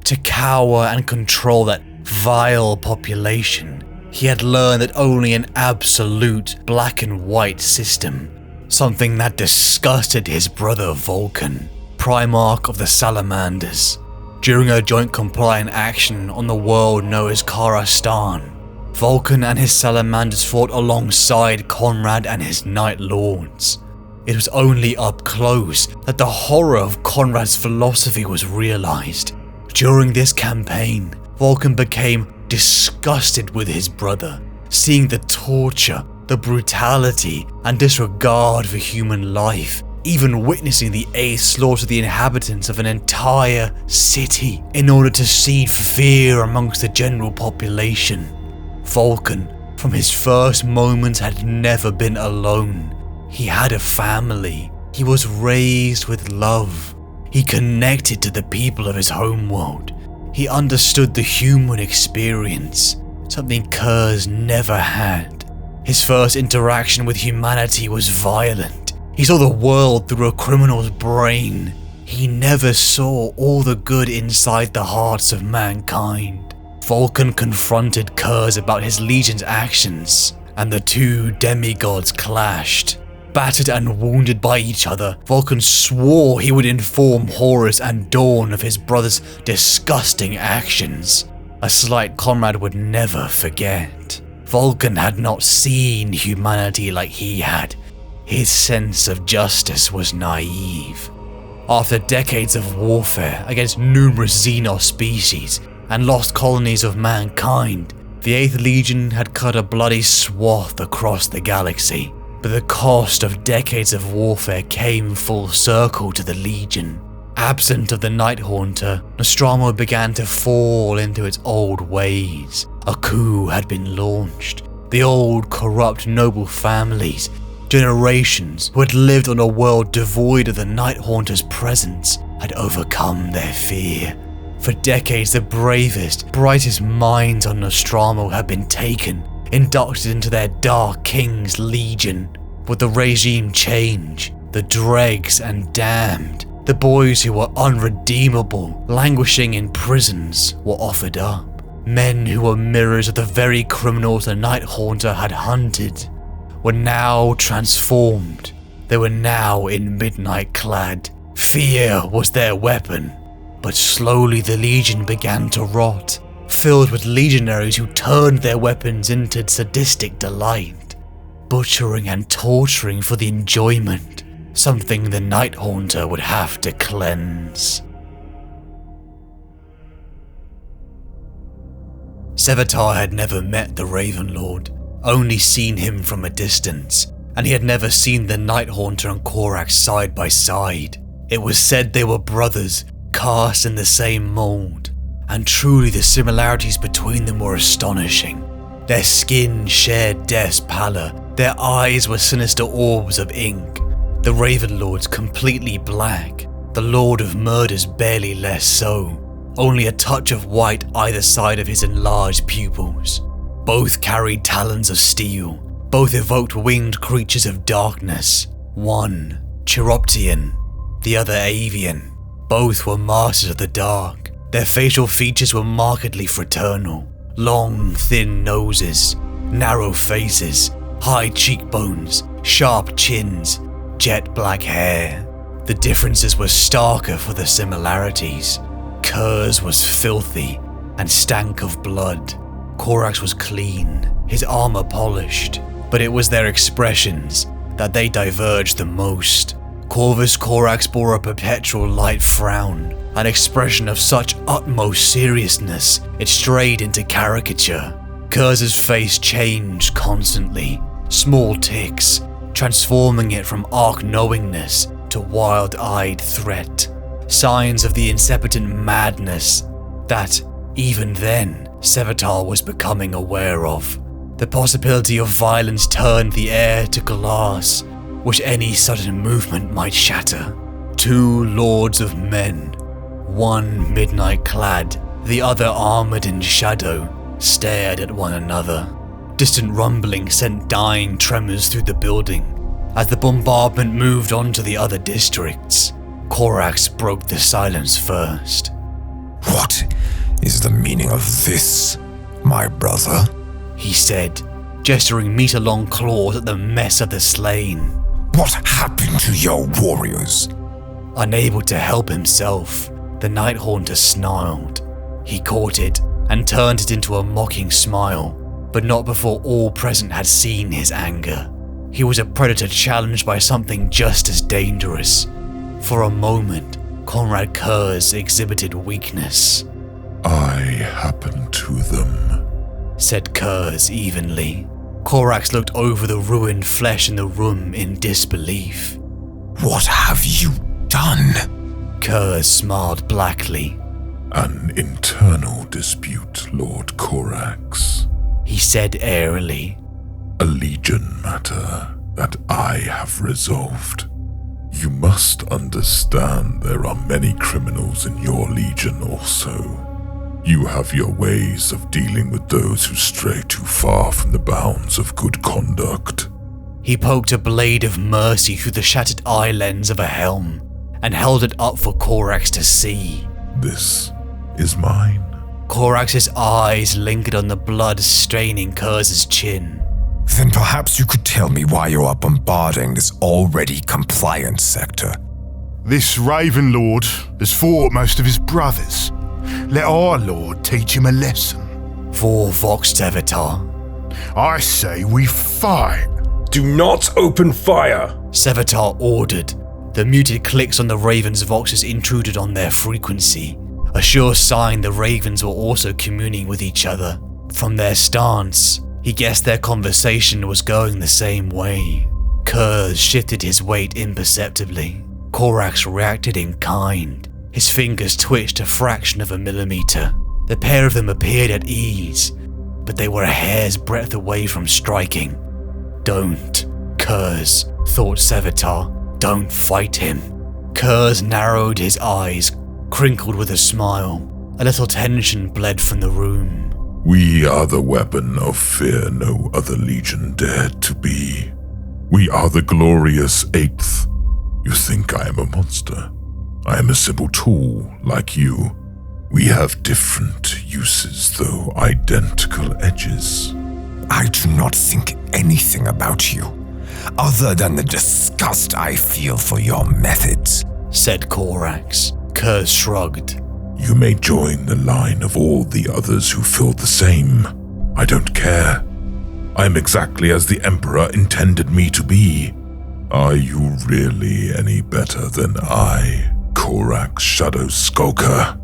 [SPEAKER 3] To cower and control that vile population, he had learned that only an absolute black and white system, something that disgusted his brother Vulcan, Primarch of the Salamanders. During a joint compliant action on the world known as Karastan, Vulcan and his salamanders fought alongside Konrad and his Night Lords. It was only up close that the horror of Konrad's philosophy was realized. During this campaign, Vulcan became disgusted with his brother, seeing the torture, the brutality, and disregard for human life, even witnessing the Ace slaughter the inhabitants of an entire city in order to seed fear amongst the general population. Vulcan, from his first moments, had never been alone. He had a family. He was raised with love. He connected to the people of his homeworld. He understood the human experience, something Curze never had. His first interaction with humanity was violent. He saw the world through a criminal's brain. He never saw all the good inside the hearts of mankind. Vulcan confronted Curze about his legion's actions, and the two demigods clashed. Battered and wounded by each other, Vulcan swore he would inform Horus and Dorn of his brother's disgusting actions, a slight Konrad would never forget. Vulcan had not seen humanity like he had. His sense of justice was naive. After decades of warfare against numerous Xenos species and lost colonies of mankind, the 8th Legion had cut a bloody swath across the galaxy. But the cost of decades of warfare came full circle to the Legion. Absent of the Nighthaunter, Nostramo began to fall into its old ways. A coup had been launched. The old, corrupt noble families, generations who had lived on a world devoid of the Nighthaunter's presence, had overcome their fear. For decades, the bravest, brightest minds on Nostramo had been taken, inducted into their Dark King's Legion. With the regime change, the dregs and damned, the boys who were unredeemable, languishing in prisons, were offered up. Men who were mirrors of the very criminals the Nighthaunter had hunted were now transformed. They were now in midnight clad. Fear was their weapon. But slowly the Legion began to rot, filled with legionaries who turned their weapons into sadistic delight, butchering and torturing for the enjoyment, something the Nighthaunter would have to cleanse. Sevatar had never met the Raven Lord, only seen him from a distance, and he had never seen the Nighthaunter and Korax side by side. It was said they were brothers, cast in the same mold, and truly the similarities between them were astonishing. Their skin shared death's pallor, their eyes were sinister orbs of ink, the Raven Lord's completely black, The Lord of Murder's barely less so, only a touch of white either side of his enlarged pupils. Both carried talons of steel, both evoked winged creatures of darkness, one Chiroptian, the other avian. Both were masters of the dark. Their facial features were markedly fraternal. Long, thin noses, narrow faces, high cheekbones, sharp chins, jet black hair. The differences were starker for the similarities. Curze was filthy and stank of blood. Corax was clean, his armor polished, but it was their expressions that they diverged the most. Corvus Corax bore a perpetual light frown, an expression of such utmost seriousness it strayed into caricature. Curze's face changed constantly, small ticks, transforming it from arch knowingness to wild-eyed threat. Signs of the incipient madness that, even then, Sevatar was becoming aware of. The possibility of violence turned the air to glass, which any sudden movement might shatter. Two lords of men, one midnight clad, the other armored in shadow, stared at one another. Distant rumbling sent dying tremors through the building. As the bombardment moved on to the other districts, Corax broke the silence first.
[SPEAKER 6] "What is the meaning of this, my brother?"
[SPEAKER 3] he said, gesturing meter-long claws at the mess of the slain.
[SPEAKER 6] "What happened to your warriors?"
[SPEAKER 3] Unable to help himself, the Night Haunter snarled. He caught it and turned it into a mocking smile, but not before all present had seen his anger. He was a predator challenged by something just as dangerous. For a moment, KONRAD CURZE exhibited weakness.
[SPEAKER 1] I happened to them,
[SPEAKER 3] said Curze evenly. Corax looked over the ruined flesh in the room in disbelief.
[SPEAKER 6] "What have you done?"
[SPEAKER 3] Curze smiled blackly.
[SPEAKER 1] An internal dispute, Lord Corax.
[SPEAKER 3] He said airily.
[SPEAKER 1] A legion matter that I have resolved. You must understand there are many criminals in your legion also. You have your ways of dealing with those who stray too far from the bounds of good conduct.
[SPEAKER 3] He poked a blade of mercy through the shattered eye lens of a helm and held it up for Corax to see.
[SPEAKER 1] This is mine.
[SPEAKER 3] Corax's eyes lingered on the blood staining Curze's chin.
[SPEAKER 6] "Then perhaps you could tell me why you are bombarding this already compliant sector."
[SPEAKER 5] This Raven Lord has fought most of his brothers. Let our Lord teach him a lesson.
[SPEAKER 3] Vor voxed Sevatar.
[SPEAKER 5] I say we fight.
[SPEAKER 7] "Do not open fire!"
[SPEAKER 3] Sevatar ordered. The muted clicks on the Raven's voxes intruded on their frequency, a sure sign the Ravens were also communing with each other. From their stance, he guessed their conversation was going the same way. Curze shifted his weight imperceptibly. Corax reacted in kind. His fingers twitched a fraction of a millimeter. The pair of them appeared at ease, but they were a hair's breadth away from striking. Don't, Curze, thought Sevatar. Don't fight him. Curze narrowed his eyes, crinkled with a smile. A little tension bled from the room.
[SPEAKER 1] We are the weapon of fear no other legion dared to be. We are the glorious 8th. You think I am a monster? I am a simple tool, like you. We have different uses, though identical edges.
[SPEAKER 6] "I do not think anything about you, other than the disgust I feel for your methods,"
[SPEAKER 3] said Corax. Curze shrugged.
[SPEAKER 1] You may join the line of all the others who feel the same. I don't care. I am exactly as the Emperor intended me to be. Are you really any better than I, Corax Shadow Skulker?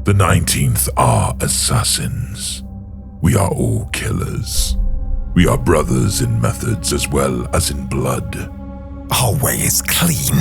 [SPEAKER 1] The 19th are assassins. We are all killers. We are brothers in methods as well as in blood.
[SPEAKER 6] "Our way is clean,"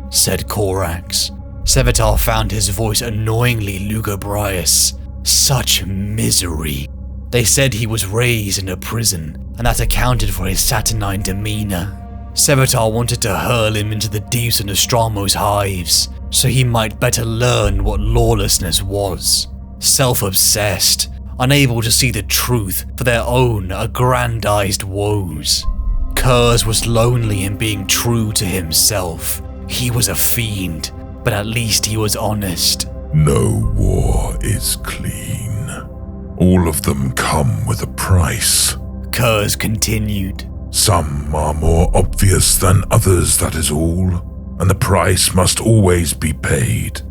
[SPEAKER 3] said Corax. Sevatar found his voice annoyingly lugubrious. Such misery. They said he was raised in a prison, and that accounted for his saturnine demeanor. Sevatar wanted to hurl him into the deeps of Nostramo's hives, so he might better learn what lawlessness was. Self-obsessed, unable to see the truth for their own aggrandized woes. Curze was lonely in being true to himself. He was a fiend, but at least he was honest.
[SPEAKER 1] No war is clean. All of them come with a price.
[SPEAKER 3] Curze continued.
[SPEAKER 1] Some are more obvious than others, that is all, and the price must always be paid.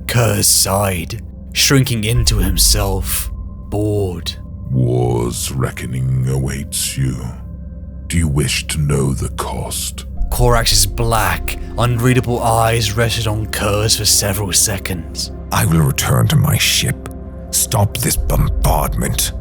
[SPEAKER 3] Curze sighed, shrinking into himself, bored.
[SPEAKER 1] War's reckoning awaits you. Do you wish to know the cost?
[SPEAKER 3] Corax's black, unreadable eyes rested on Curze for several seconds.
[SPEAKER 6] I will return to my ship. Stop this bombardment.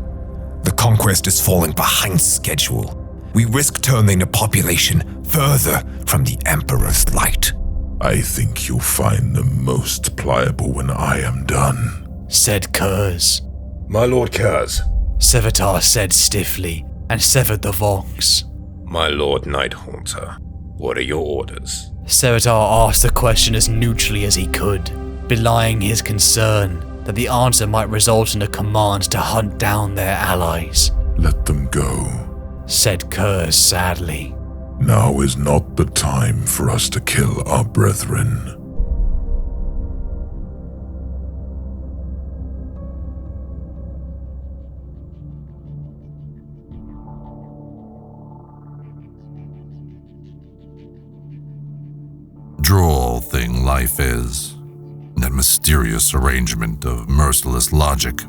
[SPEAKER 6] The conquest is falling behind schedule. We risk turning the population further from the Emperor's light.
[SPEAKER 1] I think you'll find them most pliable when I am done,
[SPEAKER 3] said Curze.
[SPEAKER 7] My Lord Curze.
[SPEAKER 3] Sevatar said stiffly, and severed the Vox.
[SPEAKER 7] My Lord Night Haunter. What are your orders?
[SPEAKER 3] Sevatar asked the question as neutrally as he could, belying his concern that the answer might result in a command to hunt down their allies.
[SPEAKER 1] Let them go,
[SPEAKER 3] said Curze sadly.
[SPEAKER 1] Now is not the time for us to kill our brethren.
[SPEAKER 2] Droll thing life is, that mysterious arrangement of merciless logic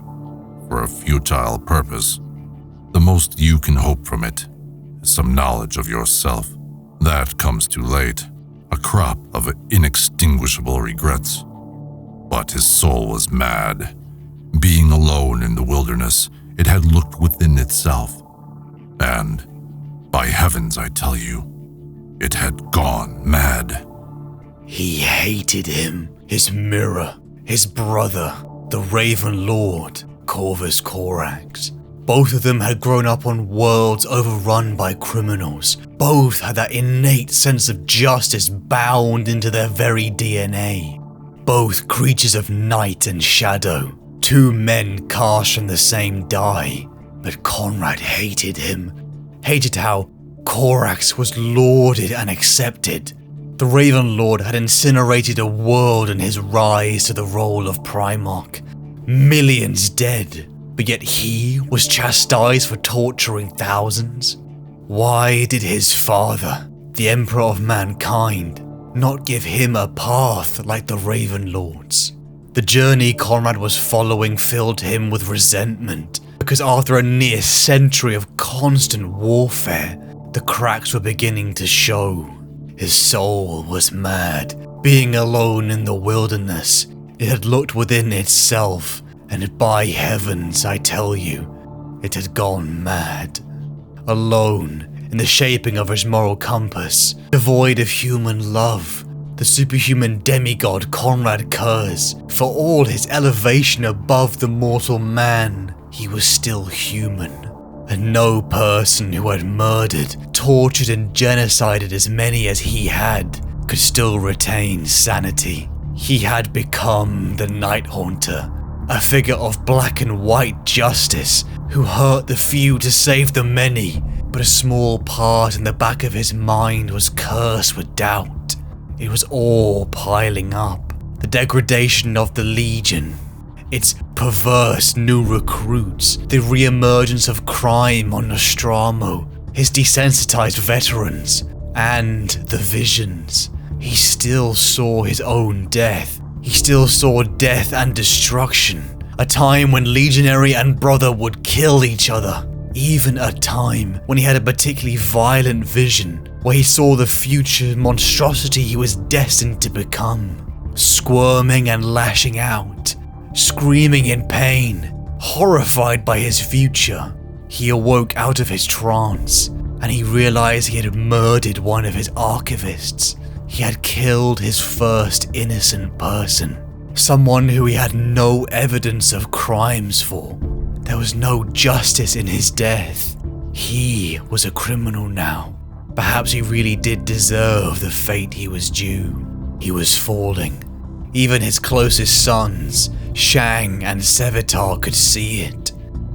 [SPEAKER 2] for a futile purpose. The most you can hope from it is some knowledge of yourself. That comes too late, a crop of inextinguishable regrets. But his soul was mad. Being alone in the wilderness, it had looked within itself. And, by heavens I tell you, it had gone mad.
[SPEAKER 3] He hated him, his mirror, his brother, the Raven Lord, Corvus Corax. Both of them had grown up on worlds overrun by criminals. Both had that innate sense of justice bound into their very DNA. Both creatures of night and shadow. Two men cast from the same die. But Konrad hated him. Hated how Corax was lauded and accepted. The Raven Lord had incinerated a world in his rise to the role of Primarch. Millions dead, but yet he was chastised for torturing thousands. Why did his father, the Emperor of Mankind, not give him a path like the Raven Lords? The journey Konrad was following filled him with resentment, because after a near century of constant warfare, the cracks were beginning to show. His soul was mad. Being alone in the wilderness, it had looked within itself, and by heavens, I tell you, it had gone mad. Alone, in the shaping of his moral compass, devoid of human love, the superhuman demigod KONRAD CURZE, for all his elevation above the mortal man, he was still human. And no person who had murdered, tortured and genocided as many as he had could still retain sanity. He had become the Night Haunter, a figure of black and white justice who hurt the few to save the many, but a small part in the back of his mind was cursed with doubt. It was all piling up. The degradation of the Legion, its perverse new recruits, the re-emergence of crime on Nostramo, his desensitized veterans, and the visions. He still saw his own death. He still saw death and destruction. A time when Legionary and brother would kill each other. Even a time when he had a particularly violent vision, where he saw the future monstrosity he was destined to become. Squirming and lashing out. Screaming in pain, horrified by his future, he awoke out of his trance, and he realized he had murdered one of his archivists. He had killed his first innocent person, someone who he had no evidence of crimes for. There was no justice in his death. He was a criminal now. Perhaps he really did deserve the fate he was due. He was falling. Even his closest sons, Shang and Sevitar, could see it.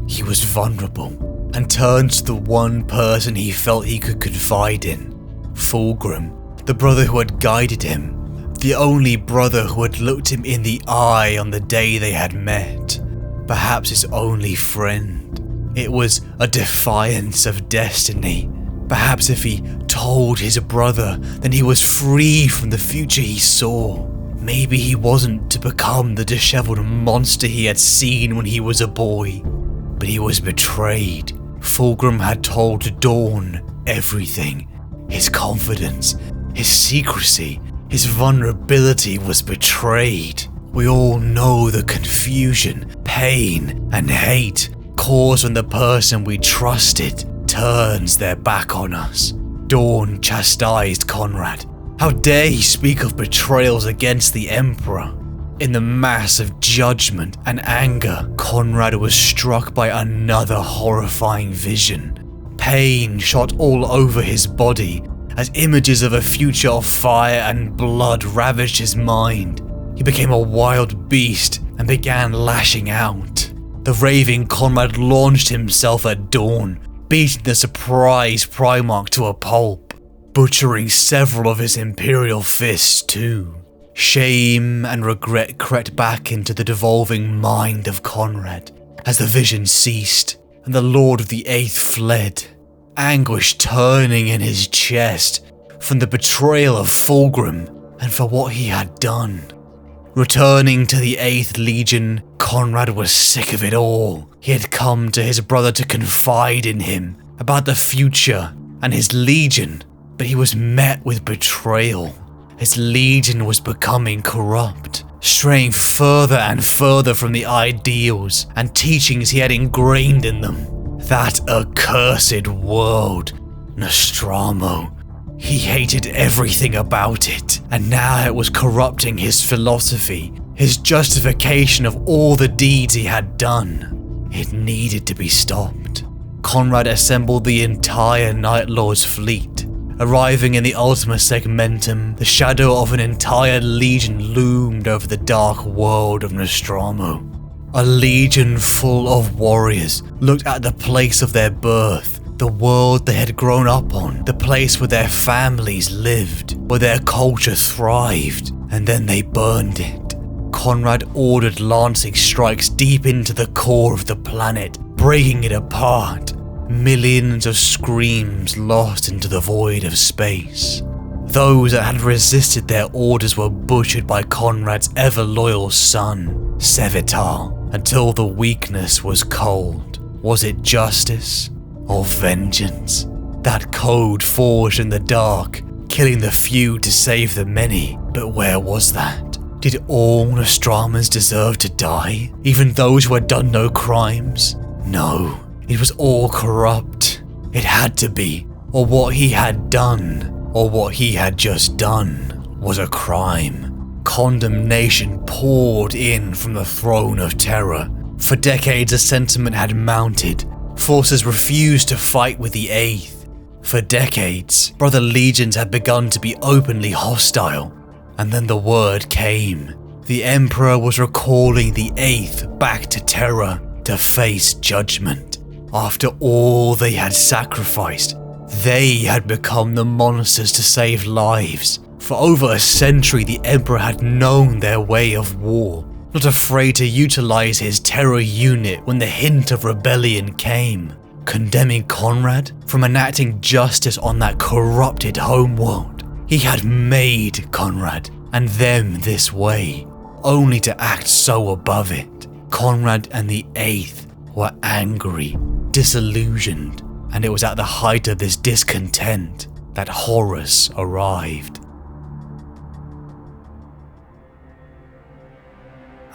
[SPEAKER 3] He was vulnerable, and turned to the one person he felt he could confide in, Fulgrim, the brother who had guided him, the only brother who had looked him in the eye on the day they had met, perhaps his only friend. It was a defiance of destiny. Perhaps if he told his brother, then he was free from the future he saw. Maybe he wasn't to become the disheveled monster he had seen when he was a boy, but he was betrayed. Fulgrim had told Dorn everything. His confidence, his secrecy, his vulnerability was betrayed. We all know the confusion, pain, and hate caused when the person we trusted turns their back on us. Dorn chastised Konrad. How dare he speak of betrayals against the Emperor? In the mass of judgment and anger, Konrad was struck by another horrifying vision. Pain shot all over his body as images of a future of fire and blood ravaged his mind. He became a wild beast and began lashing out. The raving Konrad launched himself at Dorn, beating the surprised Primarch to a pulp, butchering several of his Imperial fists too. Shame and regret crept back into the devolving mind of Konrad as the vision ceased and the Lord of the Eighth fled, anguish turning in his chest from the betrayal of Fulgrim and for what he had done. Returning to the 8th Legion, Konrad was sick of it all. He had come to his brother to confide in him about the future and his legion, but he was met with betrayal. His legion was becoming corrupt, straying further and further from the ideals and teachings he had ingrained in them. That accursed world, Nostramo. He hated everything about it, and now it was corrupting his philosophy, his justification of all the deeds he had done. It needed to be stopped. Konrad assembled the entire Night Lord's fleet. Arriving in the Ultima Segmentum, the shadow of an entire legion loomed over the dark world of Nostramo. A legion full of warriors looked at the place of their birth, the world they had grown up on, the place where their families lived, where their culture thrived, and then they burned it. Konrad ordered lancing strikes deep into the core of the planet, breaking it apart. Millions of screams lost into the void of space. Those that had resisted their orders were butchered by Konrad's ever-loyal son, Sevitar, until the weakness was cold. Was it justice or vengeance? That code forged in the dark, killing the few to save the many, but where was that? Did all Nostramans deserve to die? Even those who had done no crimes? No. It was all corrupt. It had to be, or what he had done, or what he had just done, was a crime. Condemnation poured in from the throne of terror. For decades a sentiment had mounted. Forces refused to fight with the 8th. For decades, brother legions had begun to be openly hostile. And then the word came. The Emperor was recalling the 8th back to Terra to face judgment. After all they had sacrificed, they had become the monsters to save lives. For over a century the Emperor had known their way of war, not afraid to utilize his terror unit when the hint of rebellion came. Condemning Konrad from enacting justice on that corrupted homeworld. He had made Konrad and them this way, only to act so above it. Konrad and the 8th were angry, disillusioned, and it was at the height of this discontent that Horus arrived.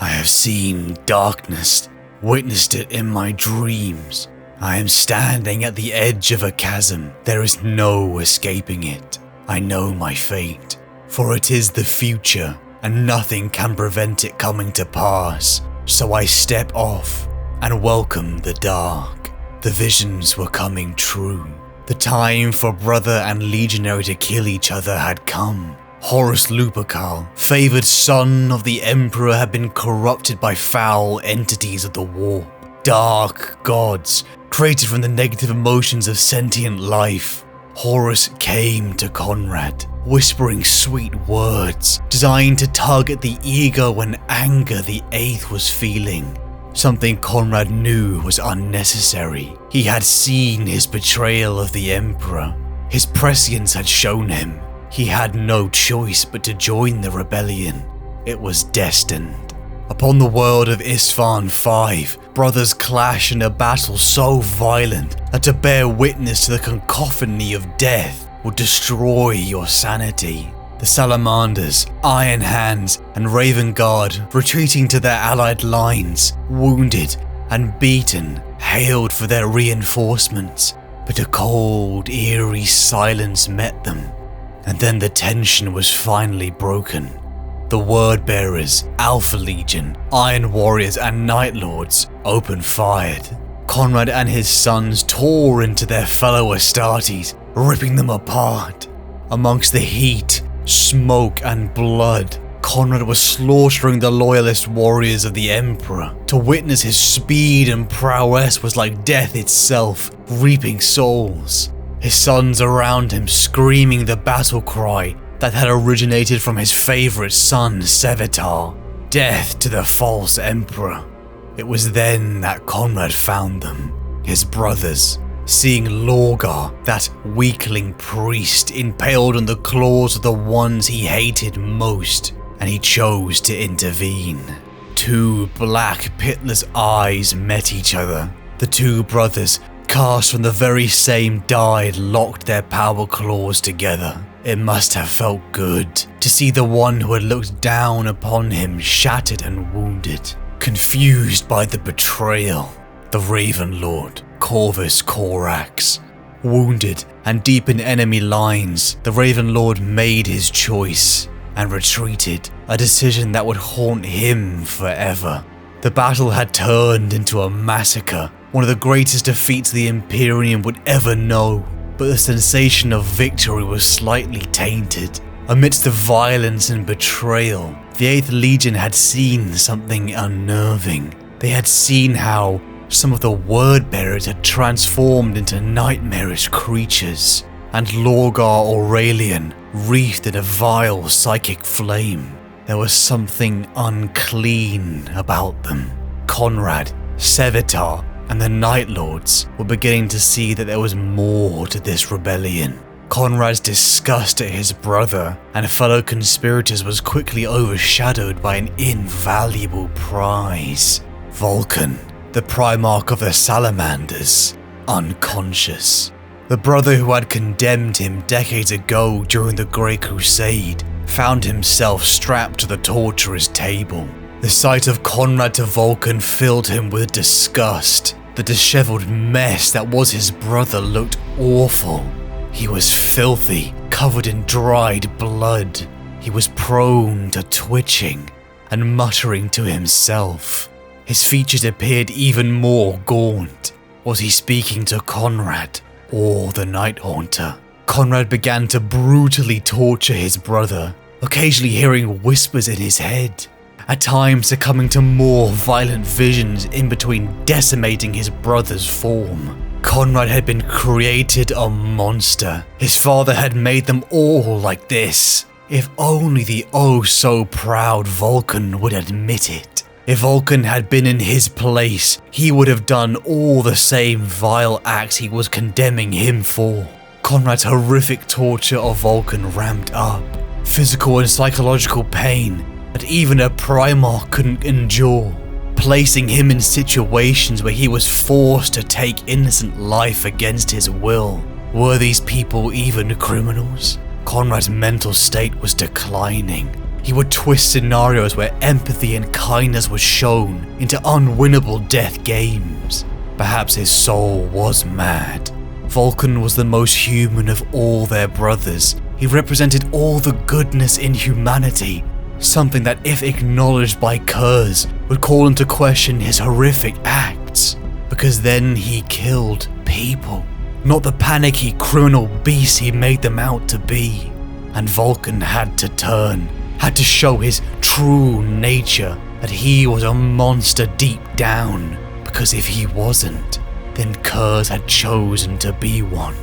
[SPEAKER 3] I have seen darkness, witnessed it in my dreams. I am standing at the edge of a chasm. There is no escaping it. I know my fate, for it is the future, and nothing can prevent it coming to pass. So I step off and welcome the dark. The visions were coming true. The time for brother and legionary to kill each other had come. Horus Lupercal, favoured son of the Emperor, had been corrupted by foul entities of the warp. Dark gods, created from the negative emotions of sentient life. Horus came to Konrad, whispering sweet words, designed to target the ego and anger the Eighth was feeling. Something Konrad knew was unnecessary. He had seen his betrayal of the Emperor. His prescience had shown him. He had no choice but to join the rebellion. It was destined. Upon the world of Isfahan 5, brothers clash in a battle so violent that to bear witness to the cacophony of death would destroy your sanity. The Salamanders, Iron Hands, and Raven Guard, retreating to their allied lines, wounded and beaten, hailed for their reinforcements, but a cold, eerie silence met them. And then the tension was finally broken. The Word-Bearers, Alpha Legion, Iron Warriors, and Night Lords open-fired. Konrad and his sons tore into their fellow Astartes, ripping them apart. Amongst the heat, smoke, and blood, Konrad was slaughtering the loyalist warriors of the Emperor. To witness his speed and prowess was like death itself, reaping souls. His sons around him screaming the battle cry that had originated from his favorite son, Sevatar. Death to the false Emperor. It was then that Konrad found them, his brothers. Seeing Lorgar, that weakling priest, impaled on the claws of the ones he hated most, and he chose to intervene. Two black, pitless eyes met each other. The two brothers, cast from the very same die, locked their power claws together. It must have felt good to see the one who had looked down upon him shattered and wounded, confused by the betrayal. The Raven Lord, Corvus Corax. Wounded and deep in enemy lines, the Raven Lord made his choice and retreated, a decision that would haunt him forever. The battle had turned into a massacre, one of the greatest defeats the Imperium would ever know, but the sensation of victory was slightly tainted. Amidst the violence and betrayal, the 8th Legion had seen something unnerving. They had seen how some of the Word-Bearers had transformed into nightmarish creatures, and Lorgar Aurelian wreathed in a vile psychic flame. There was something unclean about them. Konrad, Sevatar, and the Night Lords were beginning to see that there was more to this rebellion. Konrad's disgust at his brother and fellow conspirators was quickly overshadowed by an invaluable prize. Vulcan, the Primarch of the Salamanders, unconscious. The brother who had condemned him decades ago during the Great Crusade found himself strapped to the torturer's table. The sight of Konrad to Vulcan filled him with disgust. The disheveled mess that was his brother looked awful. He was filthy, covered in dried blood. He was prone to twitching and muttering to himself. His features appeared even more gaunt. Was he speaking to Konrad or the Night Haunter? Konrad began to brutally torture his brother, occasionally hearing whispers in his head, at times succumbing to more violent visions in between decimating his brother's form. Konrad had been created a monster. His father had made them all like this. If only the oh-so-proud Vulcan would admit it. If Vulcan had been in his place, he would have done all the same vile acts he was condemning him for. Konrad's horrific torture of Vulcan ramped up. Physical and psychological pain that even a Primarch couldn't endure, placing him in situations where he was forced to take innocent life against his will. Were these people even criminals? Konrad's mental state was declining. He would twist scenarios where empathy and kindness was shown into unwinnable death games. Perhaps his soul was mad. Vulcan was the most human of all their brothers. He represented all the goodness in humanity, something that, if acknowledged by Curze, would call into question his horrific acts, because then he killed people. not the panicky criminal beast he made them out to be. And Vulcan had to turn, had to show his true nature, that he was a monster deep down, because if he wasn't, then Curze had chosen to be one.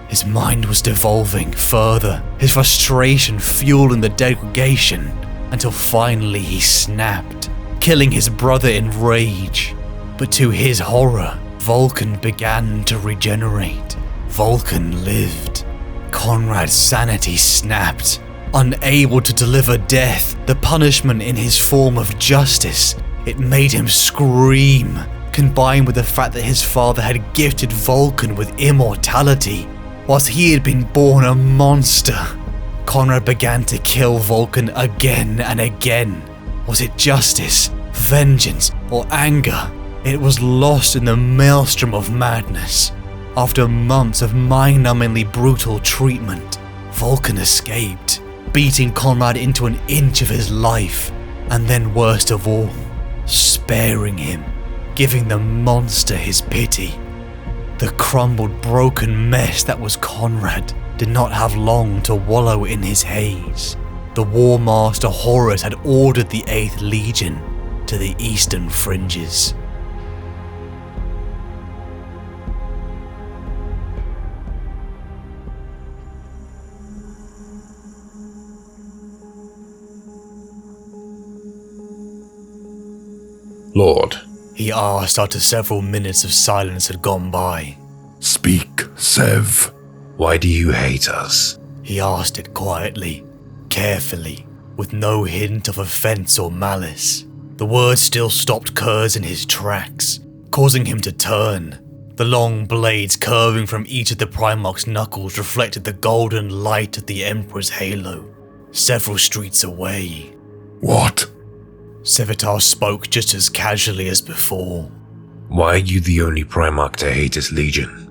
[SPEAKER 3] His mind was devolving further, his frustration fueling the degradation, until finally he snapped, killing his brother in rage. But to his horror, Vulcan began to regenerate. Vulcan lived. Konrad's sanity snapped. Unable to deliver death, the punishment in his form of justice, it made him scream, combined with the fact that his father had gifted Vulcan with immortality, whilst he had been born a monster. Konrad began to kill Vulcan again and again. Was it justice, vengeance, or anger? It was lost in the maelstrom of madness. After months of mind-numbingly brutal treatment, Vulcan escaped, beating Konrad into an inch of his life, and then worst of all, sparing him, giving the monster his pity. The crumbled, broken mess that was Konrad did not have long to wallow in his haze. The War Master Horus had ordered the 8th Legion to the eastern fringes.
[SPEAKER 7] Lord,
[SPEAKER 3] He asked after several minutes of silence had gone by.
[SPEAKER 1] Speak, Sev.
[SPEAKER 7] why do you hate us?
[SPEAKER 3] He asked it quietly, carefully, with no hint of offense or malice. The words still stopped Curze in his tracks, causing him to turn. The long blades curving from each of the Primarch's knuckles reflected the golden light of the Emperor's halo. Several streets away,
[SPEAKER 1] What?
[SPEAKER 3] Sevatar spoke just as casually as before.
[SPEAKER 7] Why are you the only Primarch to hate his Legion?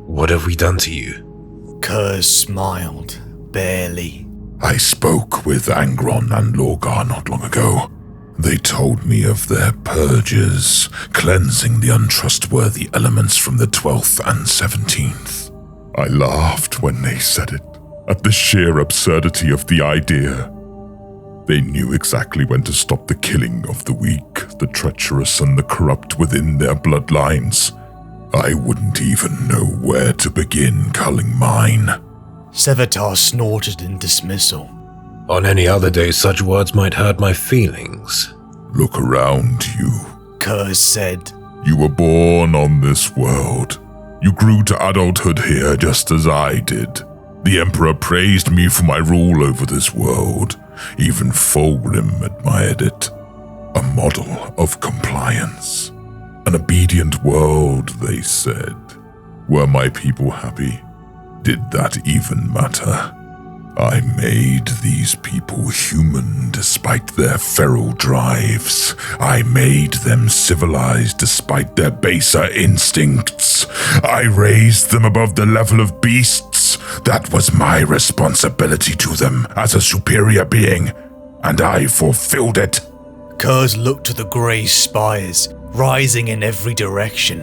[SPEAKER 7] What have we done to you?
[SPEAKER 3] Curze smiled, barely.
[SPEAKER 1] I spoke with Angron and Lorgar not long ago. They told me of their purges, cleansing the untrustworthy elements from the 12th and 17th. I laughed when they said it, at the sheer absurdity of the idea. They knew exactly when to stop the killing of the weak, the treacherous, and the corrupt within their bloodlines. I wouldn't even know where to begin culling mine.
[SPEAKER 3] Sevatar snorted in dismissal.
[SPEAKER 7] On any other day, such words might hurt my feelings.
[SPEAKER 1] Look around you.
[SPEAKER 3] Curze said.
[SPEAKER 1] You were born on this world. You grew to adulthood here just as I did. The Emperor praised me for my rule over this world. Even Fulgrim admired it. A model of compliance. An obedient world, they said. Were my people happy? Did that even matter? I made these people human despite their feral drives. I made them civilized despite their baser instincts. I raised them above the level of beasts. That was my responsibility to them as a superior being, and I fulfilled it.
[SPEAKER 3] Curze looked to the grey spires, rising in every direction,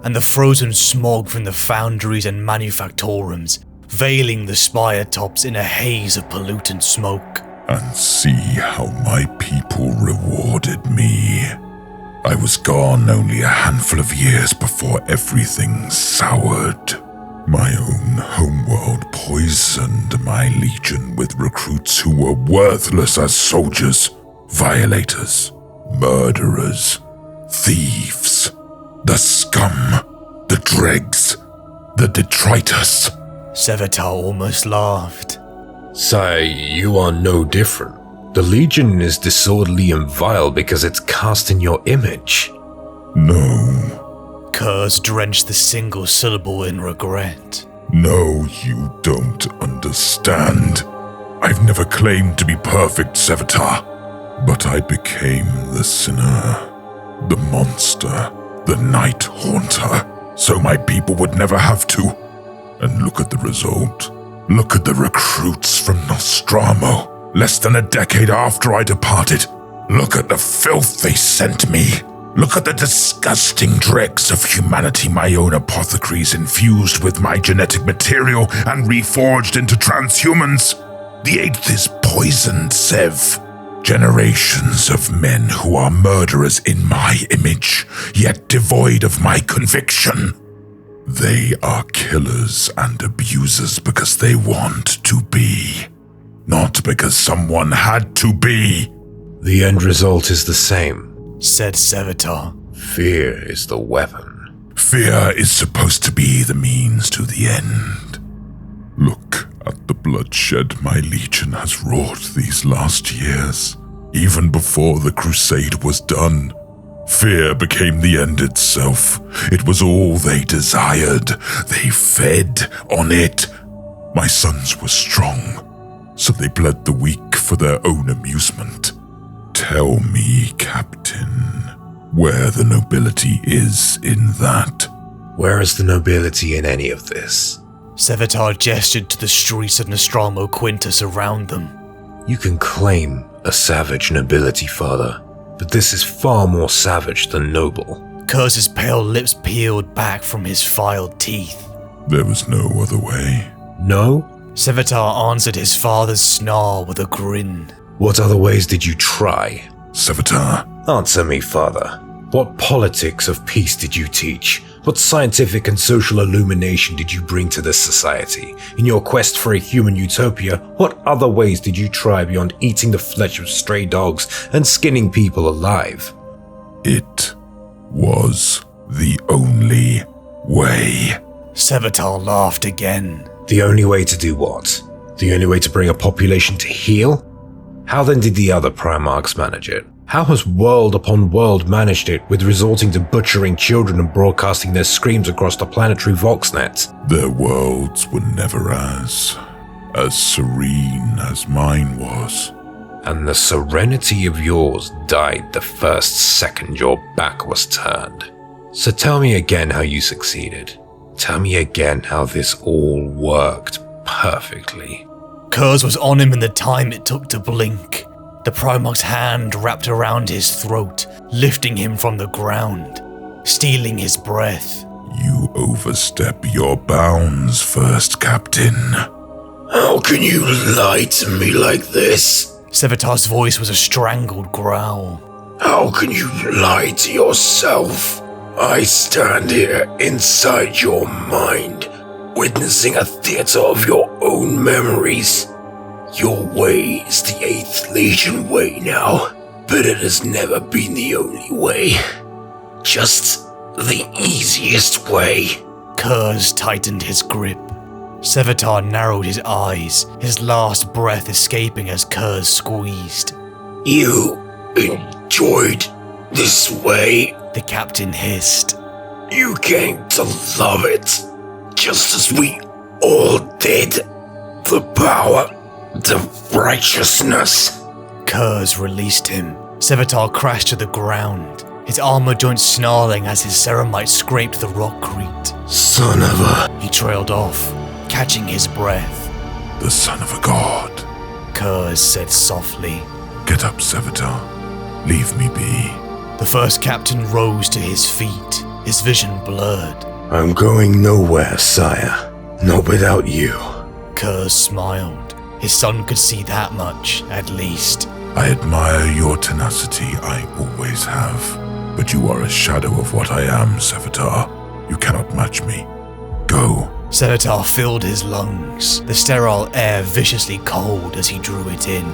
[SPEAKER 3] and the frozen smog from the foundries and manufactorums, veiling the spire tops in a haze of pollutant smoke.
[SPEAKER 1] And see how my people rewarded me. I was gone only a handful of years before everything soured. My own homeworld poisoned my legion with recruits who were worthless as soldiers, violators, murderers, thieves, the scum, the dregs, the detritus.
[SPEAKER 3] Sevatar almost laughed.
[SPEAKER 7] Sire, you are no different. The Legion is disorderly and vile because it's cast in your image.
[SPEAKER 1] No.
[SPEAKER 3] Curze drenched the single syllable in regret.
[SPEAKER 1] No, you don't understand. I've never claimed to be perfect, Sevatar. But I became the sinner, the monster, the night haunter, so my people would never have to. And look at the result. Look at the recruits from Nostramo, less than a decade after I departed. Look at the filth they sent me. Look at the disgusting dregs of humanity my own apothecaries infused with my genetic material and reforged into transhumans. The 8th is poisoned, Sev. Generations of men who are murderers in my image, yet devoid of my conviction. They are killers and abusers because they want to be, not because someone had to be.
[SPEAKER 7] The end result is the same,
[SPEAKER 3] said Sevatar.
[SPEAKER 7] Fear is the weapon.
[SPEAKER 1] Fear is supposed to be the means to the end. Look at the bloodshed my legion has wrought these last years. Even before the crusade was done, fear became the end itself. It was all they desired. They fed on it. My sons were strong, so they bled the weak for their own amusement. Tell me, Captain, where the nobility is in that.
[SPEAKER 7] Where is the nobility in any of this?
[SPEAKER 3] Sevatar gestured to the streets of Nostramo Quintus around them.
[SPEAKER 7] You can claim a savage nobility, Father, but this is far more savage than noble.
[SPEAKER 3] Curze's pale lips peeled back from his filed teeth.
[SPEAKER 1] There was no other way.
[SPEAKER 7] No?
[SPEAKER 3] Sevatar answered his father's snarl with a grin.
[SPEAKER 7] What other ways did you try?
[SPEAKER 1] Sevatar.
[SPEAKER 7] Answer me, Father. What politics of peace did you teach? What scientific and social illumination did you bring to this society? In your quest for a human utopia, what other ways did you try beyond eating the flesh of stray dogs and skinning people alive?
[SPEAKER 1] It was the only way.
[SPEAKER 3] Sevatar laughed again.
[SPEAKER 7] The only way to do what? The only way to bring a population to heal? How then did the other Primarchs manage it? How has world upon world managed it with resorting to butchering children and broadcasting their screams across the planetary voxnet?
[SPEAKER 1] Their worlds were never as serene as mine was.
[SPEAKER 7] And the serenity of yours died the first second your back was turned. So tell me again how you succeeded. Tell me again how this all worked perfectly.
[SPEAKER 3] Curze was on him in the time it took to blink. The Primarch's hand wrapped around his throat, lifting him from the ground, stealing his breath.
[SPEAKER 1] You overstep your bounds, First Captain.
[SPEAKER 7] How can you lie to me like this?
[SPEAKER 3] Sevatar's voice was a strangled growl.
[SPEAKER 7] How can you lie to yourself? I stand here inside your mind, witnessing a theater of your own memories. Your way is the 8th Legion way now, but it has never been the only way. Just the easiest way.
[SPEAKER 3] Curze tightened his grip. Sevatar narrowed his eyes, his last breath escaping as Curze squeezed.
[SPEAKER 7] You enjoyed this way?
[SPEAKER 3] The captain hissed.
[SPEAKER 7] You came to love it, just as we all did. The power, the righteousness.
[SPEAKER 3] Curze released him. Sevatar crashed to the ground, his armor joints snarling as his ceramite scraped the rockcrete.
[SPEAKER 7] Son of a...
[SPEAKER 3] He trailed off, catching his breath.
[SPEAKER 1] The son of a god.
[SPEAKER 3] Curze said softly.
[SPEAKER 1] Get up, Sevatar. Leave me be.
[SPEAKER 3] The first captain rose to his feet, his vision blurred.
[SPEAKER 7] I'm going nowhere, sire. Not without you.
[SPEAKER 3] Curze smiled. His son could see that much, at least.
[SPEAKER 1] I admire your tenacity, I always have. But you are a shadow of what I am, Sevatar. You cannot match me. Go.
[SPEAKER 3] Sevatar filled his lungs, the sterile air viciously cold as he drew it in.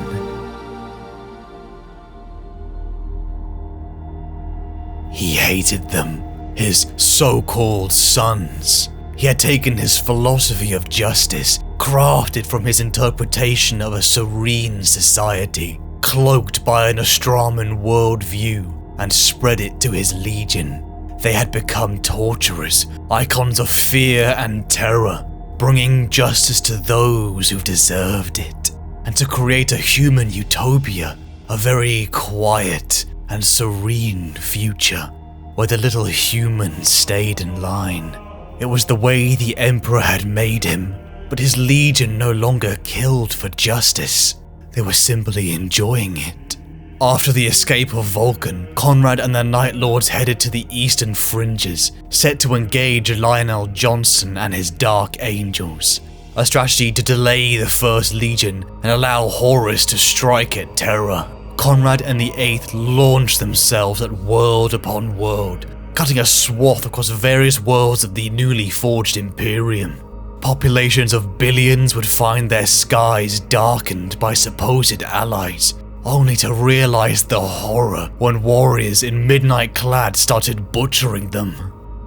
[SPEAKER 3] He hated them, his so-called sons. He had taken his philosophy of justice, crafted from his interpretation of a serene society, cloaked by an Nostraman worldview, and spread it to his legion. They had become torturers, icons of fear and terror, bringing justice to those who deserved it, and to create a human utopia, a very quiet and serene future, where the little humans stayed in line. It was the way the Emperor had made him, but his legion no longer killed for justice. They were simply enjoying it. After the escape of Vulcan, KONRAD and the Night Lords headed to the eastern fringes, set to engage Lionel Johnson and his Dark Angels, a strategy to delay the First Legion and allow Horus to strike at Terra. KONRAD and the 8th launched themselves at world upon world, cutting a swath across various worlds of the newly forged Imperium. Populations of billions would find their skies darkened by supposed allies, only to realize the horror when warriors in midnight clad started butchering them.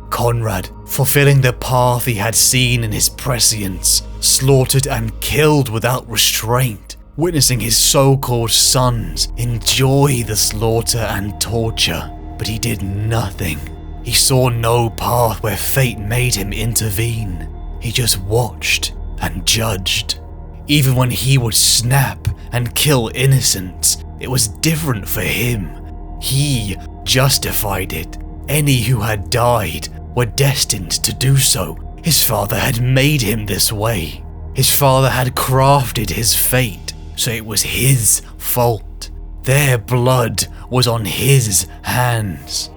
[SPEAKER 3] KONRAD, fulfilling the path he had seen in his prescience, slaughtered and killed without restraint, witnessing his so-called sons enjoy the slaughter and torture, but he did nothing. He saw no path where fate made him intervene. He just watched and judged. Even when he would snap and kill innocents, it was different for him. He justified it. Any who had died were destined to do so. His father had made him this way. His father had crafted his fate, so it was his fault. Their blood was on his hands.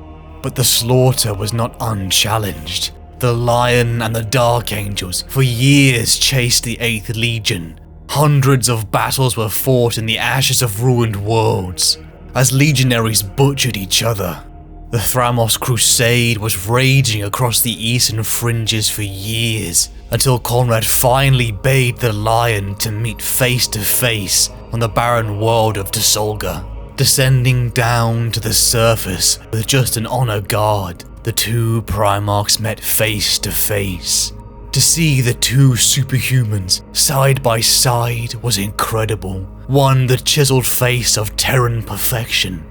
[SPEAKER 3] But the slaughter was not unchallenged. The Lion and the Dark Angels for years chased the 8th Legion. Hundreds of battles were fought in the ashes of ruined worlds, as legionaries butchered each other. The Thramas Crusade was raging across the eastern fringes for years, until KONRAD finally bade the Lion to meet face to face on the barren world of Tusolga. Descending down to the surface with just an honor guard, the two Primarchs met face to face. To see the two superhumans side by side was incredible. One the chiseled face of Terran perfection,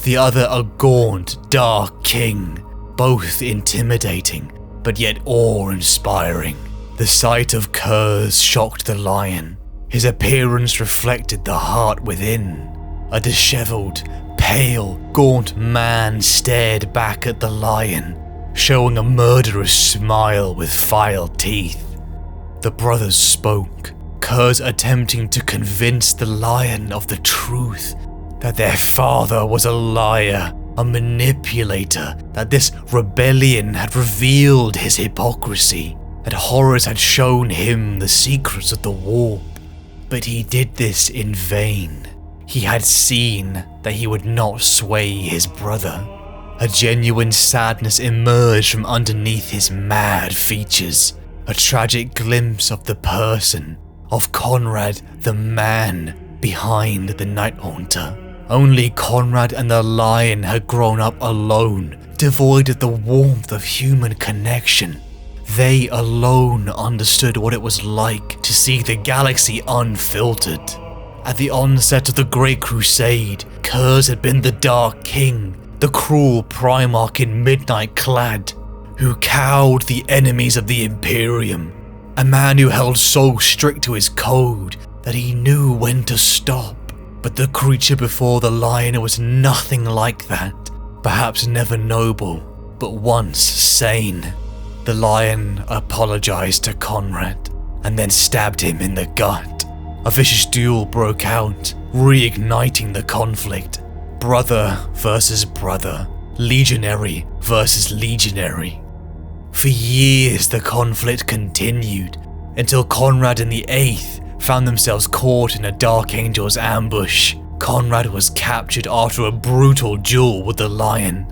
[SPEAKER 3] the other a gaunt, dark king, both intimidating, but yet awe-inspiring. The sight of Curze shocked the Lion. His appearance reflected the heart within. A disheveled, pale, gaunt man stared back at the Lion, showing a murderous smile with filed teeth. The brothers spoke, Curze attempting to convince the Lion of the truth, that their father was a liar, a manipulator, that this rebellion had revealed his hypocrisy, that Horus had shown him the secrets of the warp. But he did this in vain. He had seen that he would not sway his brother. A genuine sadness emerged from underneath his mad features, a tragic glimpse of the person, of KONRAD, the man behind the Night Haunter. Only KONRAD and the Lion had grown up alone, devoid of the warmth of human connection. They alone understood what it was like to see the galaxy unfiltered. At the onset of the Great Crusade, Curze had been the Dark King, the cruel Primarch in midnight clad, who cowed the enemies of the Imperium. A man who held so strict to his code that he knew when to stop. But the creature before the Lion was nothing like that. Perhaps never noble, but once sane. The Lion apologized to KONRAD and then stabbed him in the gut. A vicious duel broke out, reigniting the conflict. Brother versus brother, legionary versus legionary. For years the conflict continued, until KONRAD and the 8th found themselves caught in a Dark Angel's ambush. KONRAD was captured after a brutal duel with the Lion.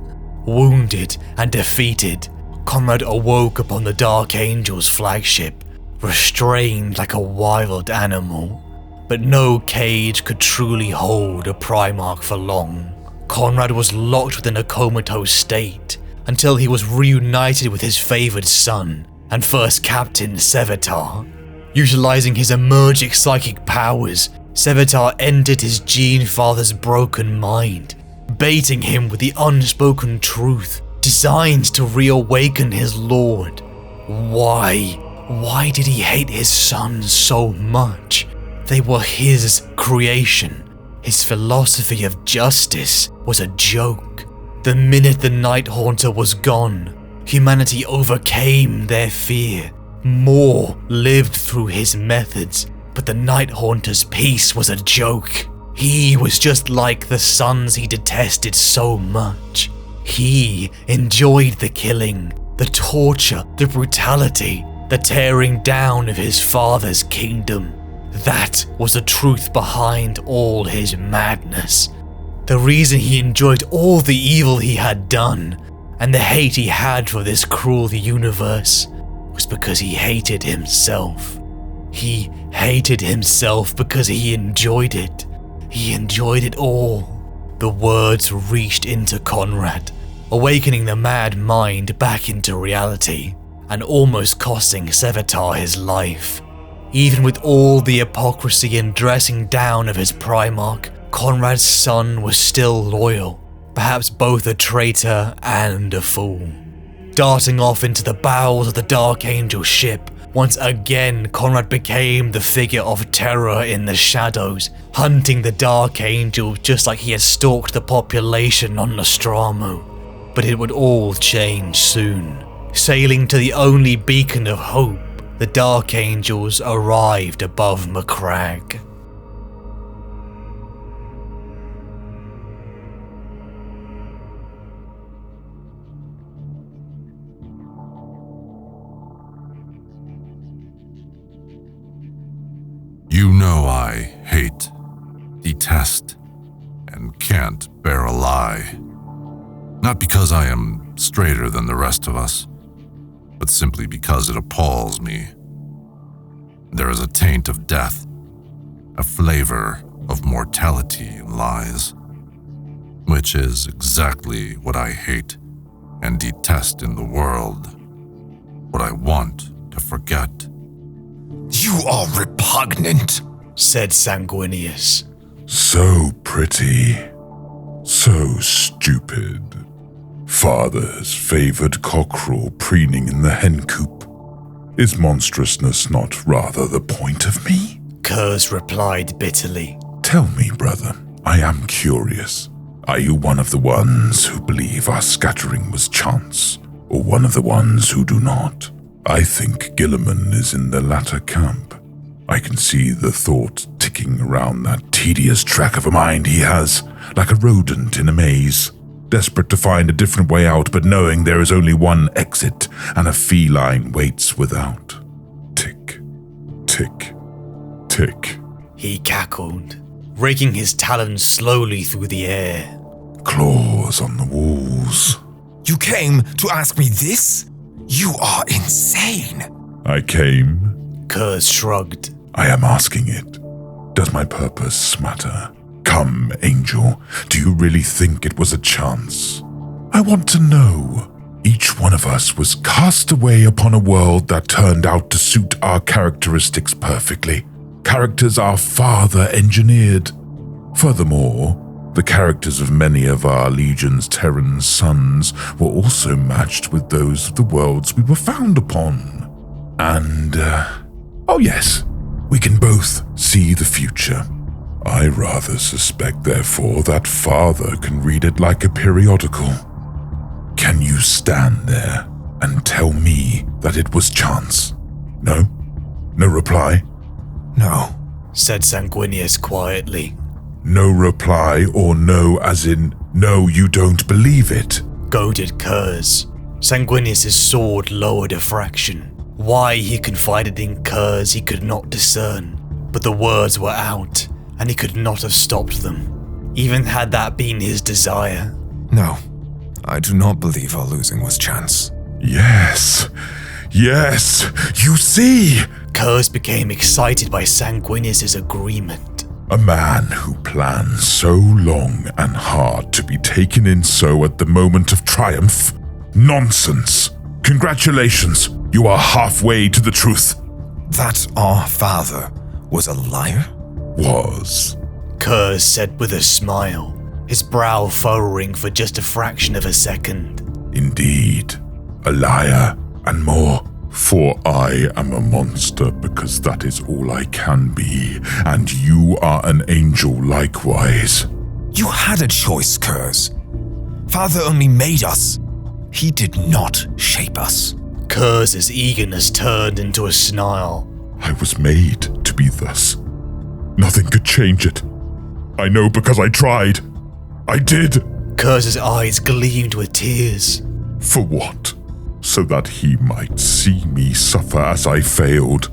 [SPEAKER 3] Wounded and defeated, KONRAD awoke upon the Dark Angel's flagship, restrained like a wild animal. But no cage could truly hold a Primarch for long. KONRAD was locked within a comatose state until he was reunited with his favored son and first captain Sevatar. Utilizing his emergic psychic powers, Sevatar entered his Gene Father's broken mind, baiting him with the unspoken truth designed to reawaken his lord. Why did he hate his sons so much? They were his creation. His philosophy of justice was a joke. The minute the Night Haunter was gone, humanity overcame their fear. More lived through his methods, but the Night Haunter's peace was a joke. He was just like the sons he detested so much. He enjoyed the killing, the torture, the brutality, the tearing down of his father's kingdom. That was the truth behind all his madness. The reason he enjoyed all the evil he had done, and the hate he had for this cruel universe, was because he hated himself. He hated himself because he enjoyed it. He enjoyed it all. The words reached into Konrad, awakening the mad mind back into reality, and almost costing Sevatar his life. Even with all the hypocrisy and dressing down of his Primarch, Konrad's son was still loyal, perhaps both a traitor and a fool. Darting off into the bowels of the Dark Angel ship, once again Konrad became the figure of terror in the shadows, hunting the Dark Angel just like he had stalked the population on Nostramo. But it would all change soon. Sailing to the only beacon of hope, the Dark Angels arrived above Macragge.
[SPEAKER 2] You know I hate, detest, and can't bear a lie. Not because I am straighter than the rest of us, but simply because it appalls me. There is a taint of death, a flavor of mortality in lies, which is exactly what I hate and detest in the world, what I want to forget.
[SPEAKER 6] You are repugnant,
[SPEAKER 3] said Sanguinius.
[SPEAKER 1] So pretty. So stupid. Father's favored cockerel preening in the hen coop. Is monstrousness not rather the point of me?
[SPEAKER 3] Curze replied bitterly.
[SPEAKER 1] Tell me, brother, I am curious. Are you one of the ones who believe our scattering was chance, or one of the ones who do not? I think Guilliman is in the latter camp. I can see the thought ticking around that tedious track of a mind he has, like a rodent in a maze, desperate to find a different way out, but knowing there is only one exit, and a feline waits without. Tick, tick, tick.
[SPEAKER 3] He cackled, raking his talons slowly through the air.
[SPEAKER 1] Claws on the walls.
[SPEAKER 6] You came to ask me this? You are insane.
[SPEAKER 1] I came.
[SPEAKER 3] Curze shrugged.
[SPEAKER 1] I am asking it. Does my purpose matter? Come, Angel, do you really think it was a chance? I want to know. Each one of us was cast away upon a world that turned out to suit our characteristics perfectly. Characters our father engineered. Furthermore, the characters of many of our Legion's Terran sons were also matched with those of the worlds we were found upon. And, oh yes, we can both see the future. I rather suspect, therefore, that Father can read it like a periodical. Can you stand there and tell me that it was chance? No? No reply?
[SPEAKER 6] No,
[SPEAKER 3] said Sanguinius quietly.
[SPEAKER 1] No reply, or no as in, no, you don't believe it?
[SPEAKER 3] Goaded Curze. Sanguinius' sword lowered a fraction. Why he confided in Curze he could not discern, but the words were out, and he could not have stopped them, even had that been his desire.
[SPEAKER 6] No, I do not believe our losing was chance.
[SPEAKER 1] Yes, yes, you see!
[SPEAKER 3] Curze became excited by Sanguinius' agreement.
[SPEAKER 1] A man who plans so long and hard to be taken in so at the moment of triumph? Nonsense! Congratulations, you are halfway to the truth.
[SPEAKER 6] That our father was a liar?
[SPEAKER 1] Was.
[SPEAKER 3] Curze said with a smile, his brow furrowing for just a fraction of a second.
[SPEAKER 1] Indeed, a liar and more. For I am a monster because that is all I can be, and you are an angel likewise.
[SPEAKER 6] You had a choice, Curze. Father only made us. He did not shape us.
[SPEAKER 3] Curze's eagerness turned into a snarl.
[SPEAKER 1] I was made to be thus. Nothing could change it. I know because I tried. I did.
[SPEAKER 3] Curze's eyes gleamed with tears.
[SPEAKER 1] For what? So that he might see me suffer as I failed.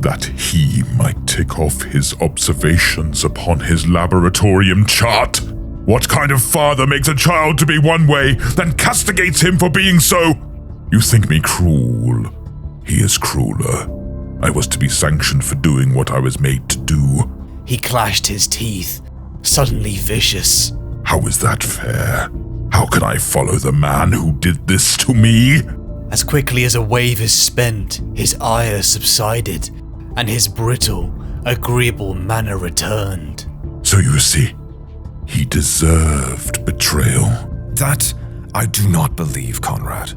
[SPEAKER 1] That he might tick off his observations upon his laboratorium chart. What kind of father makes a child to be one way, then castigates him for being so? You think me cruel. He is crueler. I was to be sanctioned for doing what I was made to do.
[SPEAKER 3] He clashed his teeth, suddenly vicious.
[SPEAKER 1] How is that fair? How can I follow the man who did this to me?
[SPEAKER 3] As quickly as a wave is spent, his ire subsided, and his brittle, agreeable manner returned.
[SPEAKER 1] So you see, he deserved betrayal.
[SPEAKER 6] That I do not believe, Conrad.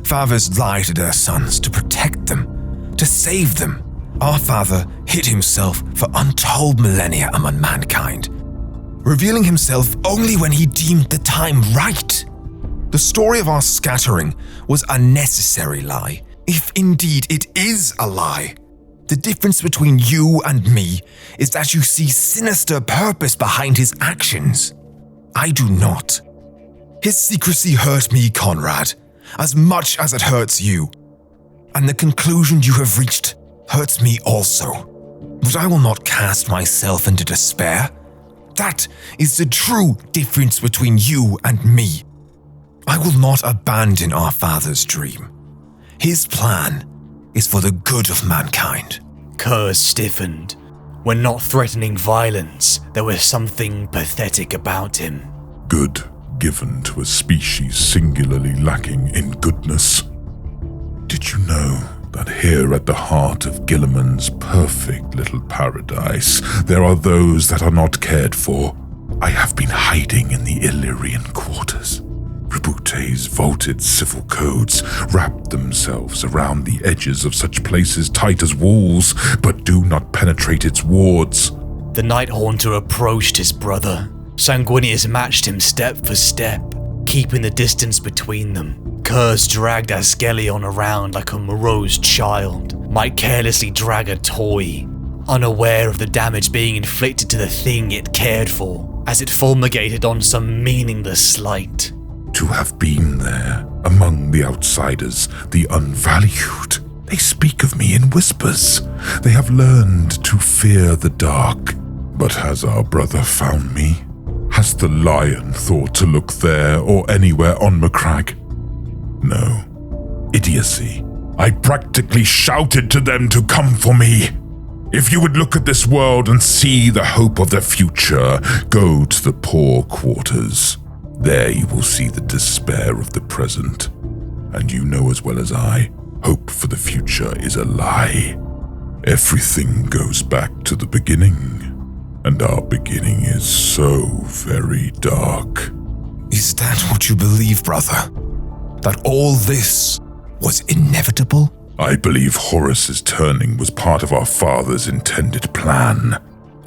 [SPEAKER 6] Fathers lie to their sons to protect them, to save them. Our father hid himself for untold millennia among mankind, revealing himself only when he deemed the time right. The story of our scattering was a necessary lie, if indeed it is a lie. The difference between you and me is that you see sinister purpose behind his actions. I do not. His secrecy hurt me, Conrad, as much as it hurts you. And the conclusion you have reached hurts me also. But I will not cast myself into despair. That is the true difference between you and me. I will not abandon our father's dream. His plan is for the good of mankind.
[SPEAKER 3] Curze stiffened. When not threatening violence, there was something pathetic about him.
[SPEAKER 1] Good given to a species singularly lacking in goodness. Did you know that here at the heart of Guilliman's perfect little paradise, there are those that are not cared for? I have been hiding in the Illyrian quarters. Rebute's vaulted civil codes wrap themselves around the edges of such places tight as walls, but do not penetrate its wards.
[SPEAKER 3] The Night Haunter approached his brother. Sanguinius matched him step for step, keeping the distance between them. Curze dragged Ascelion around like a morose child might carelessly drag a toy, unaware of the damage being inflicted to the thing it cared for, as it fulminated on some meaningless slight.
[SPEAKER 1] To have been there, among the outsiders, the unvalued. They speak of me in whispers. They have learned to fear the dark. But has our brother found me? Has the lion thought to look there or anywhere on Macragge? No. Idiocy. I practically shouted to them to come for me. If you would look at this world and see the hope of the future, go to the poor quarters. There you will see the despair of the present. And you know as well as I, hope for the future is a lie. Everything goes back to the beginning. And our beginning is so very dark.
[SPEAKER 6] Is that what you believe, brother? That all this was inevitable?
[SPEAKER 1] I believe Horus's turning was part of our father's intended plan.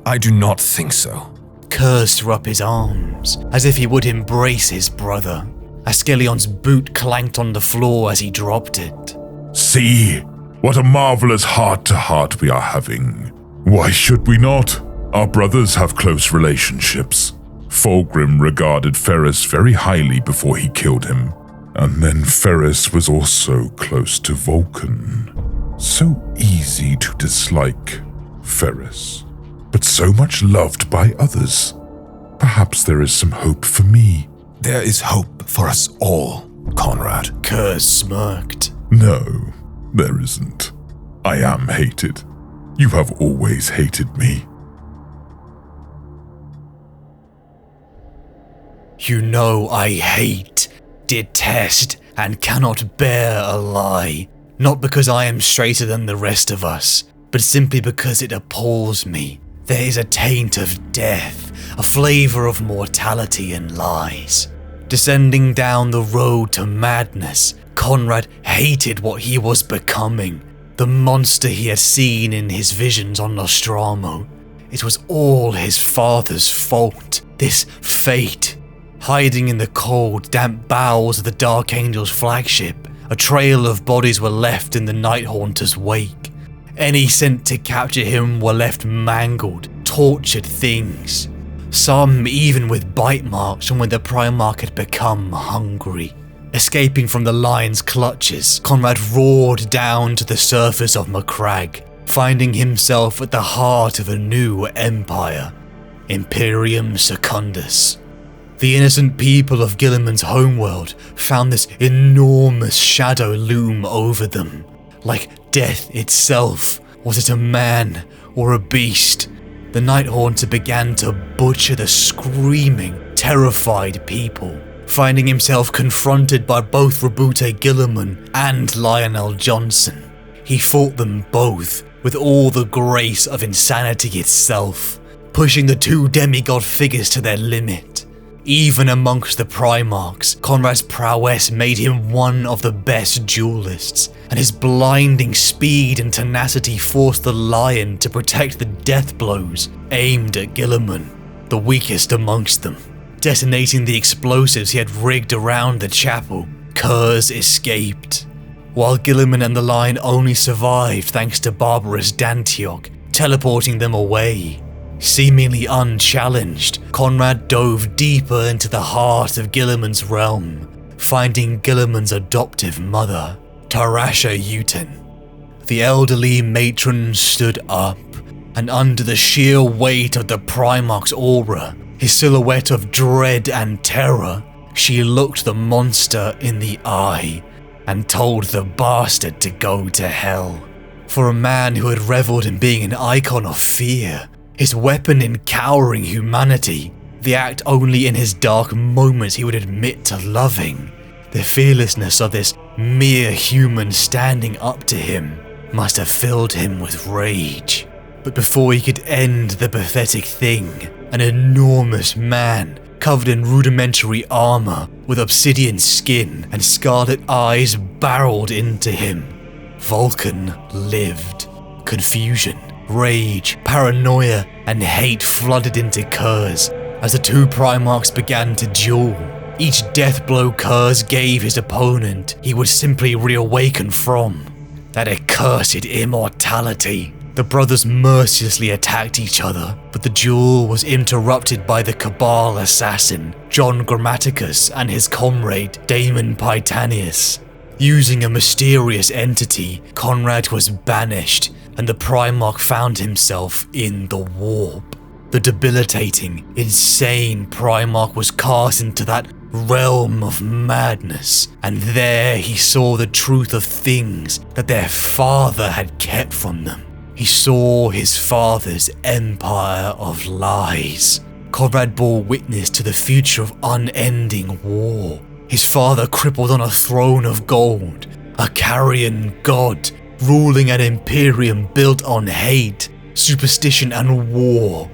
[SPEAKER 6] I do not think so.
[SPEAKER 3] Curze threw up his arms, as if he would embrace his brother. Askelion's boot clanked on the floor as he dropped it.
[SPEAKER 1] See, what a marvelous heart-to-heart we are having. Why should we not? Our brothers have close relationships. Fulgrim regarded Ferris very highly before he killed him. And then Ferris was also close to Vulcan. So easy to dislike Ferris, but so much loved by others. Perhaps there is some hope for me.
[SPEAKER 6] There is hope for us all, Conrad.
[SPEAKER 3] Curze smirked.
[SPEAKER 1] No, there isn't. I am hated. You have always hated me.
[SPEAKER 3] You know I hate, detest, and cannot bear a lie. Not because I am straighter than the rest of us, but simply because it appalls me. There is a taint of death, a flavour of mortality in lies. Descending down the road to madness, Conrad hated what he was becoming. The monster he had seen in his visions on Nostramo. It was all his father's fault. This fate. Hiding in the cold, damp bowels of the Dark Angel's flagship, a trail of bodies were left in the Night Haunter's wake. Any sent to capture him were left mangled, tortured things. some even with bite marks from when the Primarch had become hungry. Escaping from the lion's clutches, KONRAD roared down to the surface of Macragge, finding himself at the heart of a new empire, Imperium Secundus. The innocent people of Guilliman's homeworld found this enormous shadow loom over them, like death itself. Was it a man or a beast? The Night Haunter began to butcher the screaming, terrified people, finding himself confronted by both Rabute Guilliman and Lionel Johnson. He fought them both with all the grace of insanity itself, pushing the two demigod figures to their limit. Even amongst the Primarchs, KONRAD's prowess made him one of the best duelists, and his blinding speed and tenacity forced the Lion to protect the death blows aimed at Guilliman, the weakest amongst them. Detonating the explosives he had rigged around the chapel, Curze escaped, while Guilliman and the Lion only survived thanks to Barbarous Dantiog, teleporting them away. Seemingly unchallenged, KONRAD dove deeper into the heart of Guilliman's realm, finding Guilliman's adoptive mother, Tarasha Uten. The elderly matron stood up, and under the sheer weight of the Primarch's aura, his silhouette of dread and terror, she looked the monster in the eye and told the bastard to go to hell. For a man who had reveled in being an icon of fear, his weapon in cowering humanity, the act only in his dark moments he would admit to loving, the fearlessness of this mere human standing up to him must have filled him with rage. But before he could end the pathetic thing, an enormous man, covered in rudimentary armor, with obsidian skin and scarlet eyes barreled into him. Vulcan lived. Confusion, rage, paranoia, and hate flooded into Curze as the two Primarchs began to duel. Each death blow Curze gave his opponent, he would simply reawaken from. That accursed immortality. The brothers mercilessly attacked each other, but the duel was interrupted by the Cabal assassin, John Grammaticus, and his comrade, Damon Pytanius. Using a mysterious entity, KONRAD was banished, and the Primarch found himself in the warp. The debilitating, insane Primarch was cast into that realm of madness, and there he saw the truth of things that their father had kept from them. He saw his father's empire of lies. KONRAD bore witness to the future of unending war. His father crippled on a throne of gold, a carrion god, ruling an imperium built on hate, superstition and war.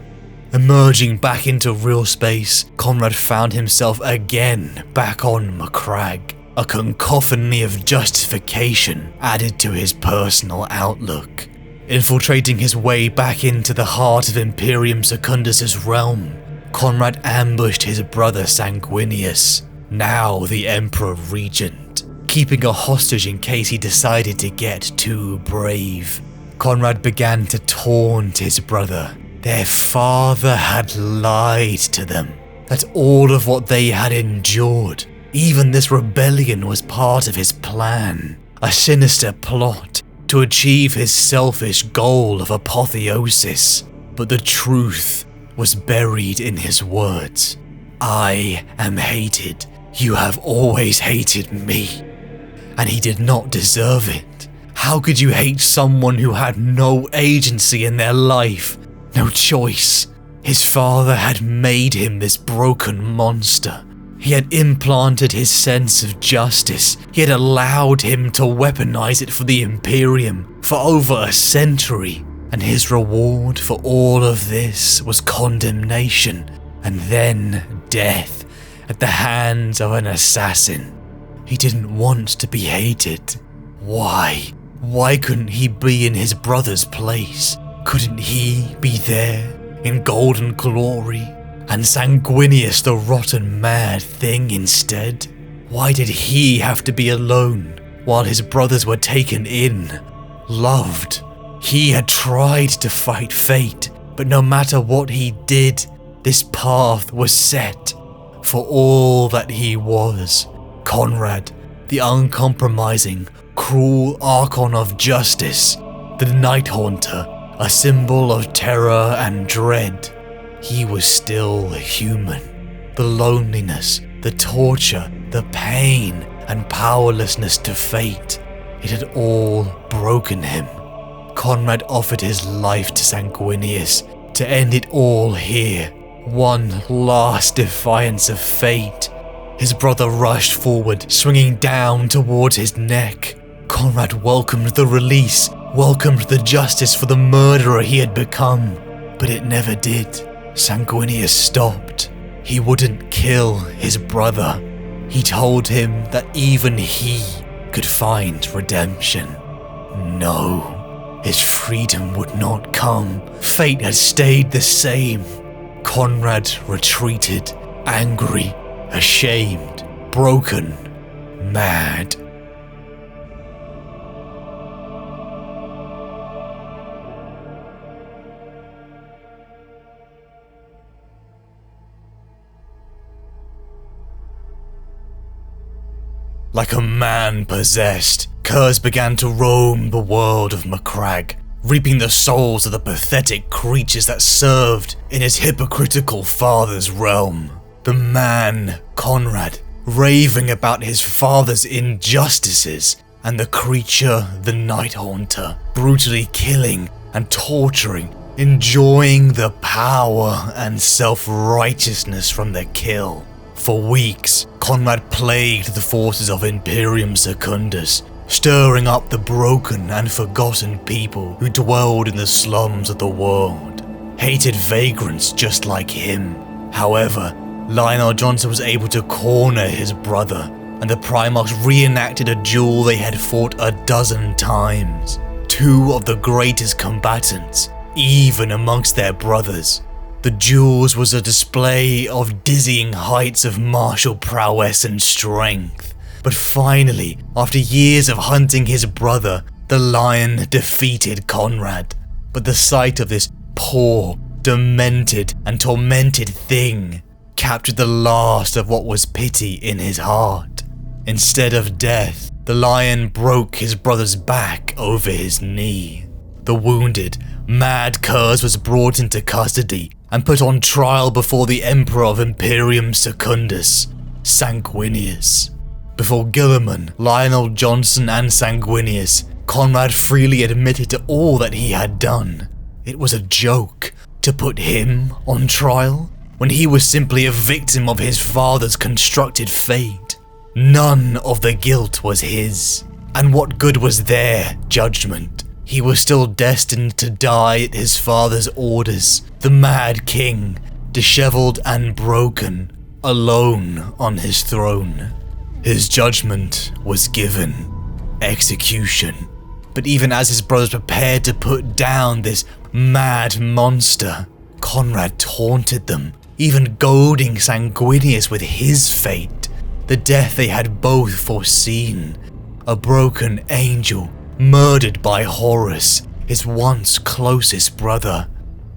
[SPEAKER 3] Emerging back into real space, KONRAD found himself again back on Macragge, a cacophony of justification added to his personal outlook. Infiltrating his way back into the heart of Imperium Secundus' realm, KONRAD ambushed his brother Sanguinius, now the Emperor Regent, keeping a hostage in case he decided to get too brave. KONRAD began to taunt his brother. Their father had lied to them, that all of what they had endured, even this rebellion, was part of his plan, a sinister plot to achieve his selfish goal of apotheosis. But the truth was buried in his words. I am hated. You have always hated me. And he did not deserve it. How could you hate someone who had no agency in their life? No choice. His father had made him this broken monster. He had implanted his sense of justice. He had allowed him to weaponize it for the Imperium for over a century. And his reward for all of this was condemnation, and then death at the hands of an assassin. He didn't want to be hated. Why? Why couldn't he be in his brother's place? Couldn't he be there in golden glory? And Sanguinius the rotten mad thing instead? Why did he have to be alone while his brothers were taken in, loved? He had tried to fight fate, but no matter what he did, This path was set for all that he was. Konrad, the uncompromising, cruel Archon of Justice, the Night Haunter, a symbol of terror and dread. He was still human. The loneliness, the torture, the pain, and powerlessness to fate, it had all broken him. Konrad offered his life to Sanguinius to end it all here. One last defiance of fate. His brother rushed forward, swinging down towards his neck. Konrad welcomed the release, welcomed the justice for the murderer he had become, but it never did. Sanguinius stopped. He wouldn't kill his brother. He told him that even he could find redemption. No, his freedom would not come. Fate had stayed the same. Konrad retreated, angry, ashamed, broken, mad. Like a man possessed, Curze began to roam the world of Macragge, reaping the souls of the pathetic creatures that served in his hypocritical father's realm. The man, Konrad, raving about his father's injustices, and the creature, the Night Haunter, brutally killing and torturing, enjoying the power and self-righteousness from the kill. For weeks, Konrad plagued the forces of Imperium Secundus, stirring up the broken and forgotten people who dwelled in the slums of the world. Hated vagrants just like him. However, Lionel Johnson was able to corner his brother, and the Primarchs reenacted a duel they had fought a dozen times. Two of the greatest combatants, even amongst their brothers. The duels was a display of dizzying heights of martial prowess and strength. But finally, after years of hunting his brother, the lion defeated Konrad. But the sight of this poor, demented, and tormented thing captured the last of what was pity in his heart. Instead of death, the lion broke his brother's back over his knee. The wounded, mad Curze was brought into custody and put on trial before the Emperor of Imperium Secundus, Sanguinius. Before Guilliman, Lionel Johnson, and Sanguinius, Konrad freely admitted to all that he had done. It was a joke to put him on trial when he was simply a victim of his father's constructed fate. None of the guilt was his, and what good was their judgment? He was still destined to die at his father's orders, the Mad King, disheveled and broken, alone on his throne. His judgment was given, execution. But even as his brothers prepared to put down this mad monster, Konrad taunted them, even goading Sanguinius with his fate, the death they had both foreseen. A broken angel, murdered by Horus, his once closest brother.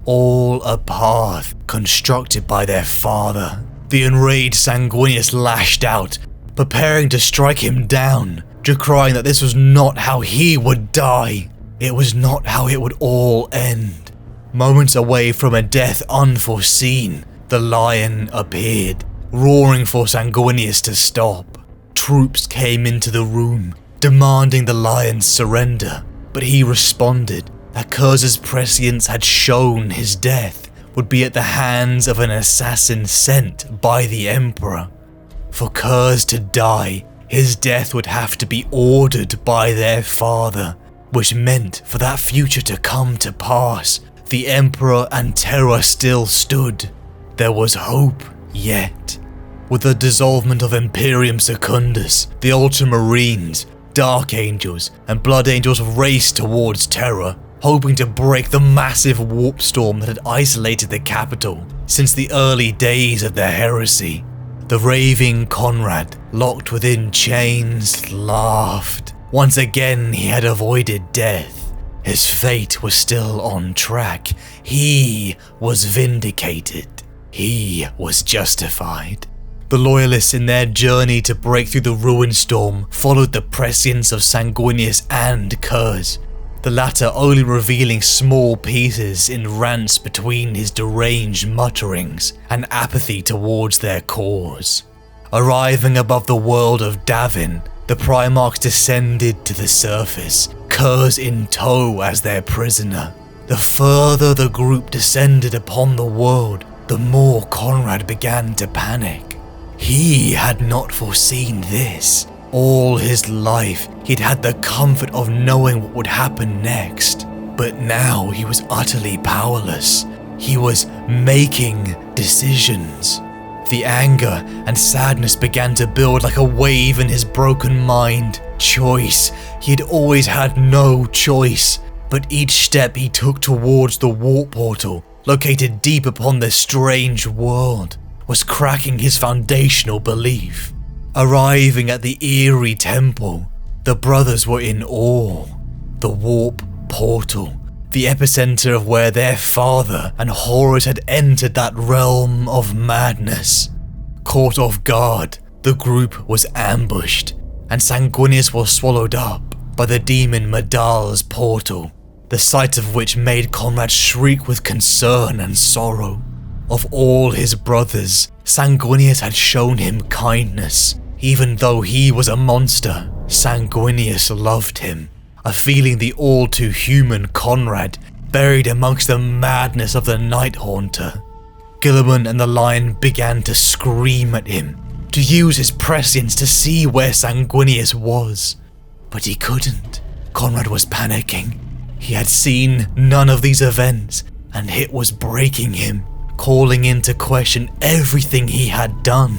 [SPEAKER 3] All a path constructed by their father. The enraged Sanguinius lashed out, preparing to strike him down, decrying that this was not how he would die. It was not how it would all end. Moments away from a death unforeseen, the lion appeared, roaring for Sanguinius to stop. Troops came into the room, demanding the lion's surrender, but he responded that Curze's prescience had shown his death would be at the hands of an assassin sent by the Emperor. For Curze to die, his death would have to be ordered by their father, which meant for that future to come to pass, the Emperor and Terror still stood. There was hope yet. With the dissolvement of Imperium Secundus, the Ultramarines, Dark Angels, and Blood Angels raced towards Terror, hoping to break the massive warp storm that had isolated the capital since the early days of the heresy. The raving Konrad, locked within chains, laughed. Once again he had avoided death. His fate was still on track. He was vindicated. he was justified. The Loyalists in their journey to break through the ruin storm followed the prescience of Sanguinius and Curze, the latter only revealing small pieces in rants between his deranged mutterings and apathy towards their cause. Arriving above the world of Davin, the Primarchs descended to the surface, Curze in tow as their prisoner. The further the group descended upon the world, the more Konrad began to panic. He had not foreseen this. All his life, he'd had the comfort of knowing what would happen next. But now he was utterly powerless. He was making decisions. The anger and sadness began to build like a wave in his broken mind. Choice. He had always had no choice. But each step he took towards the warp portal, located deep upon this strange world, was cracking his foundational belief. Arriving at the eerie temple, the brothers were in awe. The warp portal, the epicenter of where their father and Horus had entered that realm of madness. Caught off guard, the group was ambushed, and Sanguinius was swallowed up by the demon Madal's portal, the sight of which made Konrad shriek with concern and sorrow. Of all his brothers, Sanguinius had shown him kindness. Even though he was a monster, Sanguinius loved him, a feeling the all-too-human Konrad buried amongst the madness of the Night Haunter. Guilliman and the Lion began to scream at him, to use his prescience to see where Sanguinius was. But he couldn't. Konrad was panicking. He had seen none of these events, and it was breaking him, calling into question everything he had done.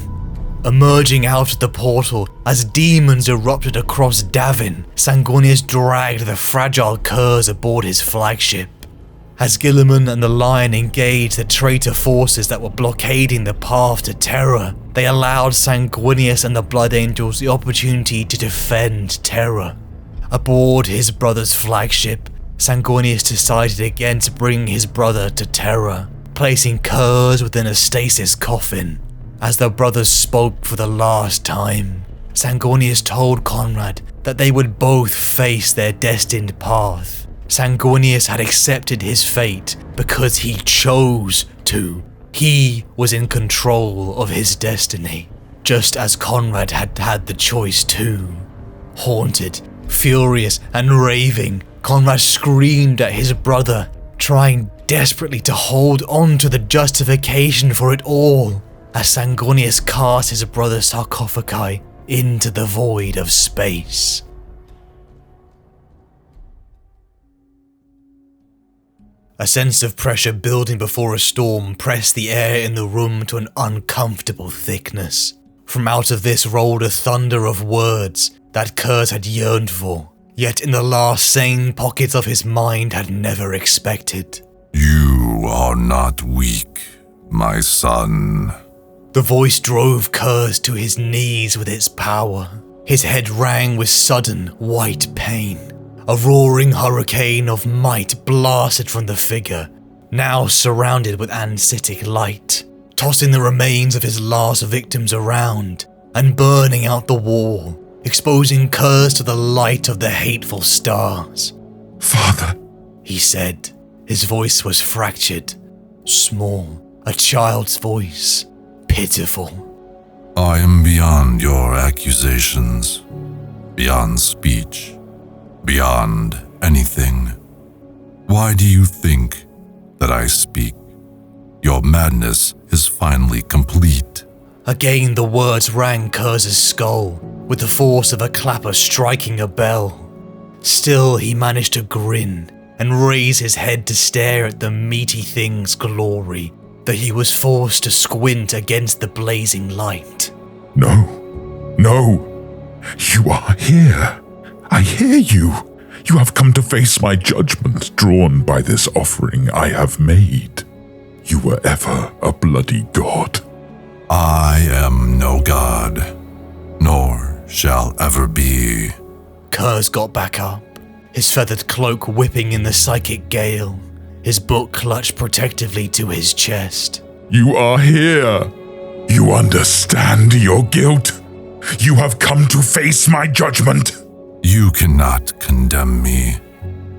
[SPEAKER 3] Emerging out of the portal as demons erupted across Davin, Sanguinius dragged the fragile Curze aboard his flagship. As Guilliman and the Lion engaged the traitor forces that were blockading the path to Terra, they allowed Sanguinius and the Blood Angels the opportunity to defend Terra. Aboard his brother's flagship, Sanguinius decided again to bring his brother to Terra, placing Curze within a stasis coffin. As the brothers spoke for the last time, Sanguinius told Konrad that they would both face their destined path. Sanguinius had accepted his fate because he chose to. He was in control of his destiny, just as Konrad had had the choice too. Haunted, furious, and raving, Konrad screamed at his brother, trying desperately to hold on to the justification for it all, as Sanguinius cast his brother's sarcophagi into the void of space. A sense of pressure building before a storm pressed the air in the room to an uncomfortable thickness. From out of this rolled a thunder of words that Curze had yearned for, yet in the last sane pockets of his mind had never expected.
[SPEAKER 2] You are not weak, my son.
[SPEAKER 3] The voice drove Curze to his knees with its power. His head rang with sudden, white pain. A roaring hurricane of might blasted from the figure, now surrounded with anesthetic light, tossing the remains of his last victims around and burning out the wall, exposing Curze to the light of the hateful stars.
[SPEAKER 1] Father,
[SPEAKER 3] He said. His voice was fractured, small, a child's voice, pitiful.
[SPEAKER 2] I am beyond your accusations, beyond speech, beyond anything. Why do you think that I speak? Your madness is finally complete.
[SPEAKER 3] Again the words rang Curze's skull, with the force of a clapper striking a bell. Still he managed to grin and raise his head to stare at the meaty thing's glory, though he was forced to squint against the blazing light.
[SPEAKER 1] no, you are here. I hear you. You have come to face my judgment drawn by this offering I have made. You were ever a bloody god.
[SPEAKER 2] I am no god, nor shall ever be.
[SPEAKER 3] Curze got back up, his feathered cloak whipping in the psychic gale, his book clutched protectively to his chest.
[SPEAKER 1] You are here. You understand your guilt. You have come to face my judgment.
[SPEAKER 2] You cannot condemn me.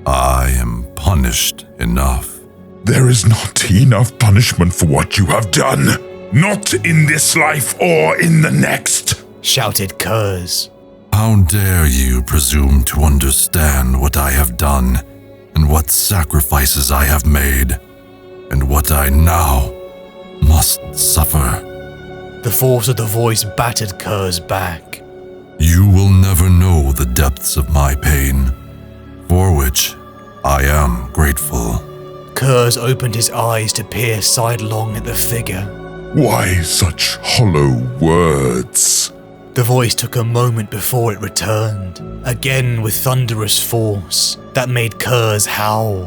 [SPEAKER 2] I am punished enough.
[SPEAKER 1] There is not enough punishment for what you have done. Not in this life or in the next,
[SPEAKER 3] shouted Curze.
[SPEAKER 2] How dare you presume to understand what I have done, and what sacrifices I have made, and what I now must suffer.
[SPEAKER 3] The force of the voice battered Curze back.
[SPEAKER 2] You will never know the depths of my pain, for which I am grateful.
[SPEAKER 3] Curze opened his eyes to peer sidelong at the figure.
[SPEAKER 1] Why such hollow words?
[SPEAKER 3] The voice took a moment before it returned, again with thunderous force that made Curze howl.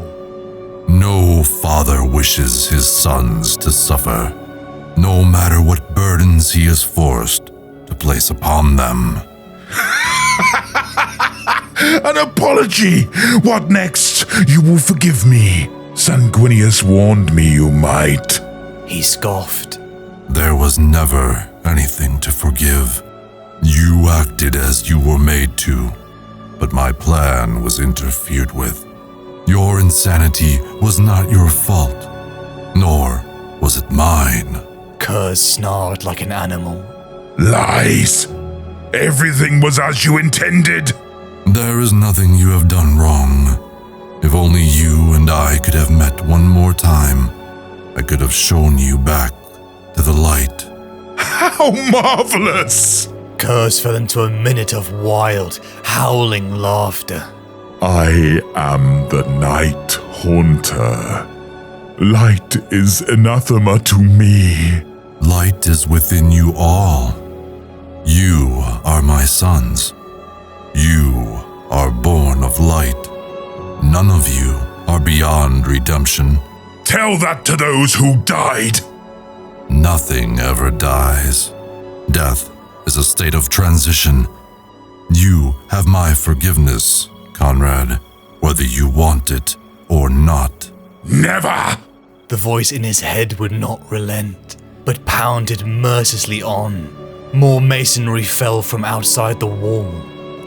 [SPEAKER 2] No father wishes his sons to suffer, no matter what burdens he is forced to place upon them.
[SPEAKER 1] An apology! What next? You will forgive me. Sanguinius warned me you might.
[SPEAKER 3] He scoffed.
[SPEAKER 2] There was never anything to forgive. You acted as you were made to, but my plan was interfered with. Your insanity was not your fault, nor was it mine.
[SPEAKER 3] Curze snarled like an animal.
[SPEAKER 1] Lies! Everything was as you intended!
[SPEAKER 2] There is nothing you have done wrong. If only you and I could have met one more time, I could have shown you back to the light.
[SPEAKER 1] How marvelous!
[SPEAKER 3] Curze fell into a minute of wild, howling laughter.
[SPEAKER 1] I am the Night Haunter. Light is anathema to me.
[SPEAKER 2] Light is within you all. You are my sons. You are born of light. None of you are beyond redemption.
[SPEAKER 1] Tell that to those who died.
[SPEAKER 2] Nothing ever dies. Death is a state of transition. You have my forgiveness, Konrad, whether you want it or not.
[SPEAKER 1] Never!
[SPEAKER 3] The voice in his head would not relent, but pounded mercilessly on. More masonry fell from outside the wall.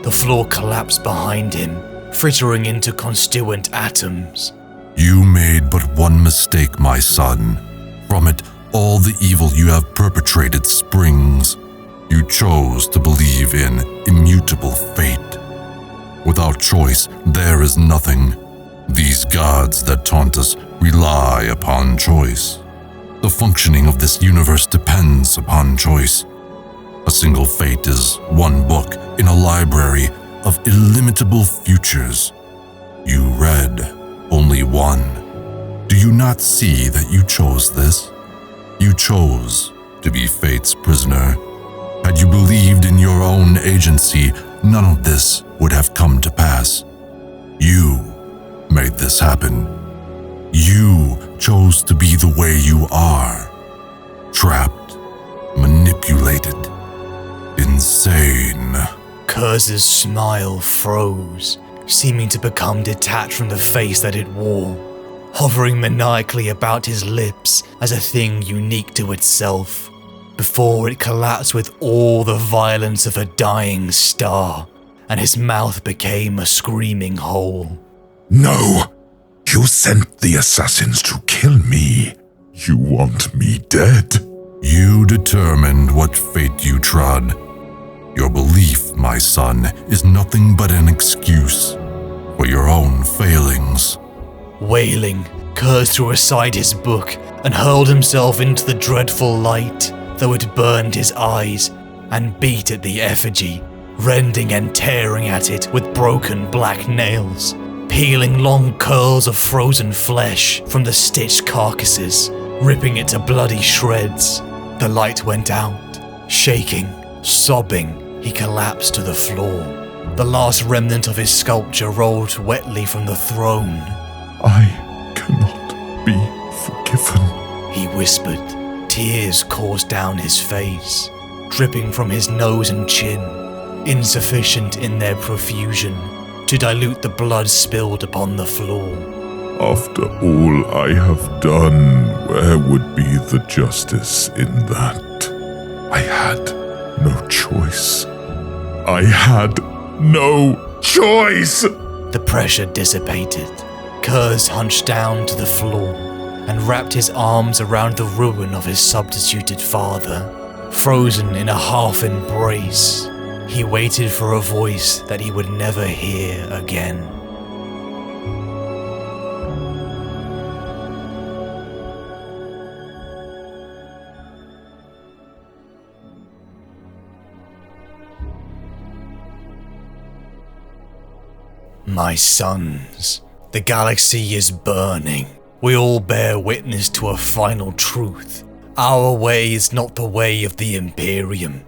[SPEAKER 3] The floor collapsed behind him, frittering into constituent atoms.
[SPEAKER 2] You made but one mistake, my son. From it, all the evil you have perpetrated springs. You chose to believe in immutable fate. Without choice, there is nothing. These gods that taunt us rely upon choice. The functioning of this universe depends upon choice. A single fate is one book in a library of illimitable futures. You read only one. Do you not see that you chose this? You chose to be fate's prisoner. Had you believed in your own agency, none of this would have come to pass. You made this happen. You chose to be the way you are. Trapped, manipulated, insane.
[SPEAKER 3] Curze's smile froze, seeming to become detached from the face that it wore, hovering maniacally about his lips as a thing unique to itself, before it collapsed with all the violence of a dying star, and his mouth became a screaming hole.
[SPEAKER 1] No! You sent the assassins to kill me. You want me dead?
[SPEAKER 2] You determined what fate you trod. Your belief, my son, is nothing but an excuse for your own failings.
[SPEAKER 3] Wailing, Curze threw aside his book and hurled himself into the dreadful light, though it burned his eyes, and beat at the effigy, rending and tearing at it with broken black nails, peeling long curls of frozen flesh from the stitched carcasses, ripping it to bloody shreds. The light went out. Shaking, sobbing, he collapsed to the floor. The last remnant of his sculpture rolled wetly from the throne.
[SPEAKER 1] I cannot be forgiven,
[SPEAKER 3] he whispered. Tears coursed down his face, dripping from his nose and chin, insufficient in their profusion to dilute the blood spilled upon the floor.
[SPEAKER 1] After all I have done, where would be the justice in that? I had no choice. I had no choice!
[SPEAKER 3] The pressure dissipated. Curze hunched down to the floor and wrapped his arms around the ruin of his substituted father. Frozen in a half embrace, he waited for a voice that he would never hear again. My sons, the galaxy is burning. We all bear witness to a final truth. Our way is not the way of the Imperium.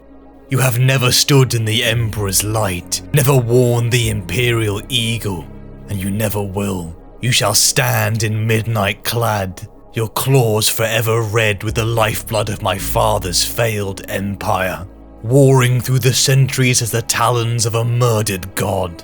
[SPEAKER 3] You have never stood in the Emperor's light, never worn the Imperial Eagle, and you never will. You shall stand in midnight clad, your claws forever red with the lifeblood of my father's failed empire, warring through the centuries as the talons of a murdered god.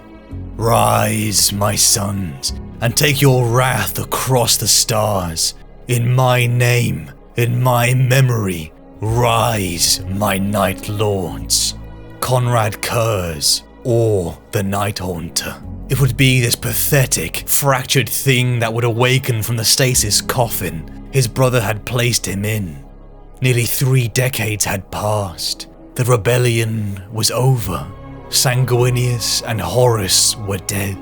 [SPEAKER 3] Rise, my sons, and take your wrath across the stars. In my name, in my memory, rise, my Night Lords. KONRAD CURZE, or the Night Haunter. It would be this pathetic, fractured thing that would awaken from the stasis coffin his brother had placed him in. Nearly 3 decades had passed. The rebellion was over. Sanguinius and Horus were dead,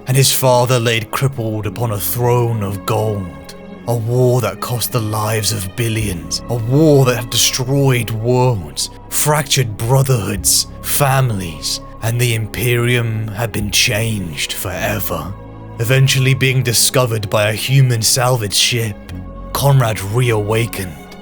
[SPEAKER 3] and his father laid crippled upon a throne of gold. A war that cost the lives of billions, a war that had destroyed worlds, fractured brotherhoods, families, and the Imperium had been changed forever. Eventually being discovered by a human salvage ship, KONRAD reawakened,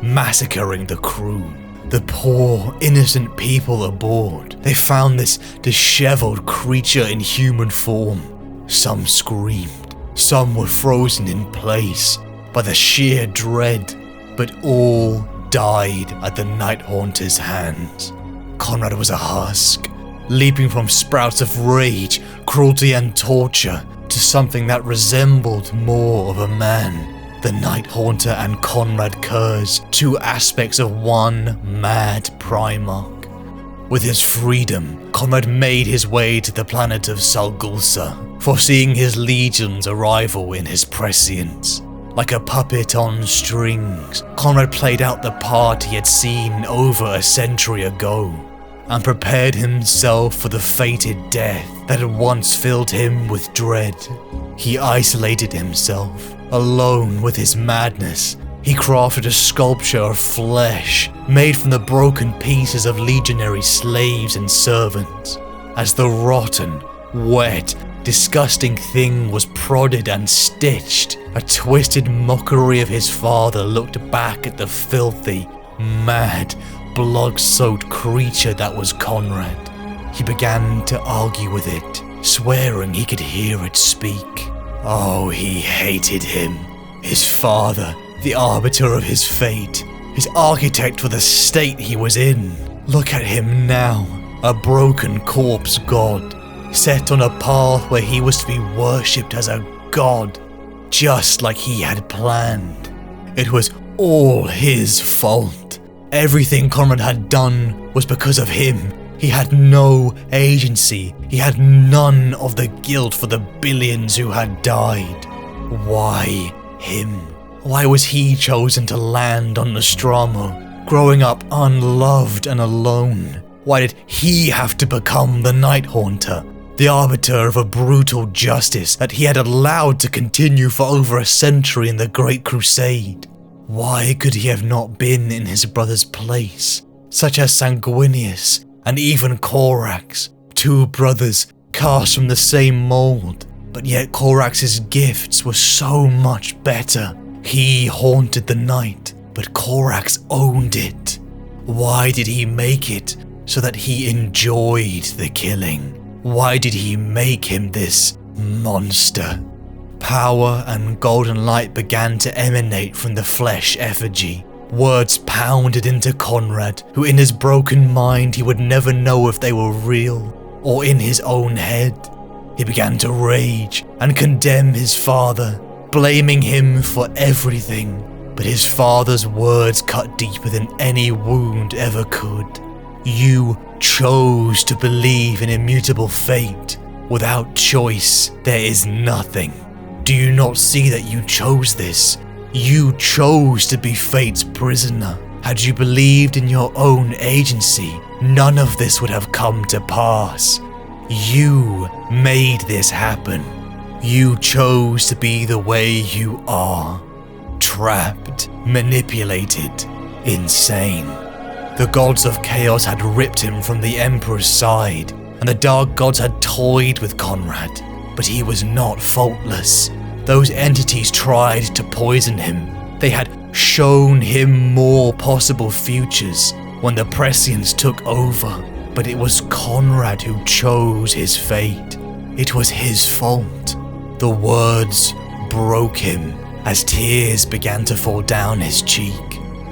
[SPEAKER 3] massacring the crew. The poor, innocent people aboard. They found this disheveled creature in human form. Some screamed. Some were frozen in place by the sheer dread, but all died at the Night Haunter's hands. KONRAD was a husk, leaping from sprouts of rage, cruelty and torture to something that resembled more of a man. The Night Haunter and KONRAD CURZE, 2 aspects of one mad Primarch. With his freedom, KONRAD made his way to the planet of Salgulsa, foreseeing his legion's arrival in his prescience. Like a puppet on strings, KONRAD played out the part he had seen over a century ago, and prepared himself for the fated death that had once filled him with dread. He isolated himself, alone with his madness. He crafted a sculpture of flesh, made from the broken pieces of legionary slaves and servants. As the rotten, wet, disgusting thing was prodded and stitched, a twisted mockery of his father looked back at the filthy, mad, blood-soaked creature that was KONRAD. He began to argue with it, swearing he could hear it speak. Oh, he hated him. His father, the arbiter of his fate, his architect for the state he was in. Look at him now, a broken corpse god, set on a path where he was to be worshipped as a god, just like he had planned. It was all his fault. Everything KONRAD had done was because of him. He had no agency. He had none of the guilt for the billions who had died. Why him? Why was he chosen to land on Nostramo, growing up unloved and alone? Why did he have to become the Night Haunter, the arbiter of a brutal justice that he had allowed to continue for over a century in the Great Crusade? Why could he have not been in his brother's place, such as Sanguinius and even Corax, 2 brothers cast from the same mold, but yet Corax's gifts were so much better. He haunted the night, but Corax owned it. Why did he make it so that he enjoyed the killing? Why did he make him this monster? Power and golden light began to emanate from the flesh effigy. Words pounded into KONRAD, who in his broken mind he would never know if they were real or in his own head. He began to rage and condemn his father, blaming him for everything. But his father's words cut deeper than any wound ever could. You chose to believe in immutable fate. Without choice, there is nothing. Do you not see that you chose this? You chose to be fate's prisoner. Had you believed in your own agency, none of this would have come to pass. You made this happen. You chose to be the way you are. Trapped, manipulated, insane. The gods of chaos had ripped him from the Emperor's side, and the dark gods had toyed with Konrad, but he was not faultless. Those entities tried to poison him. They had shown him more possible futures when the Prescience took over, but it was Konrad who chose his fate. It was his fault. The words broke him as tears began to fall down his cheek.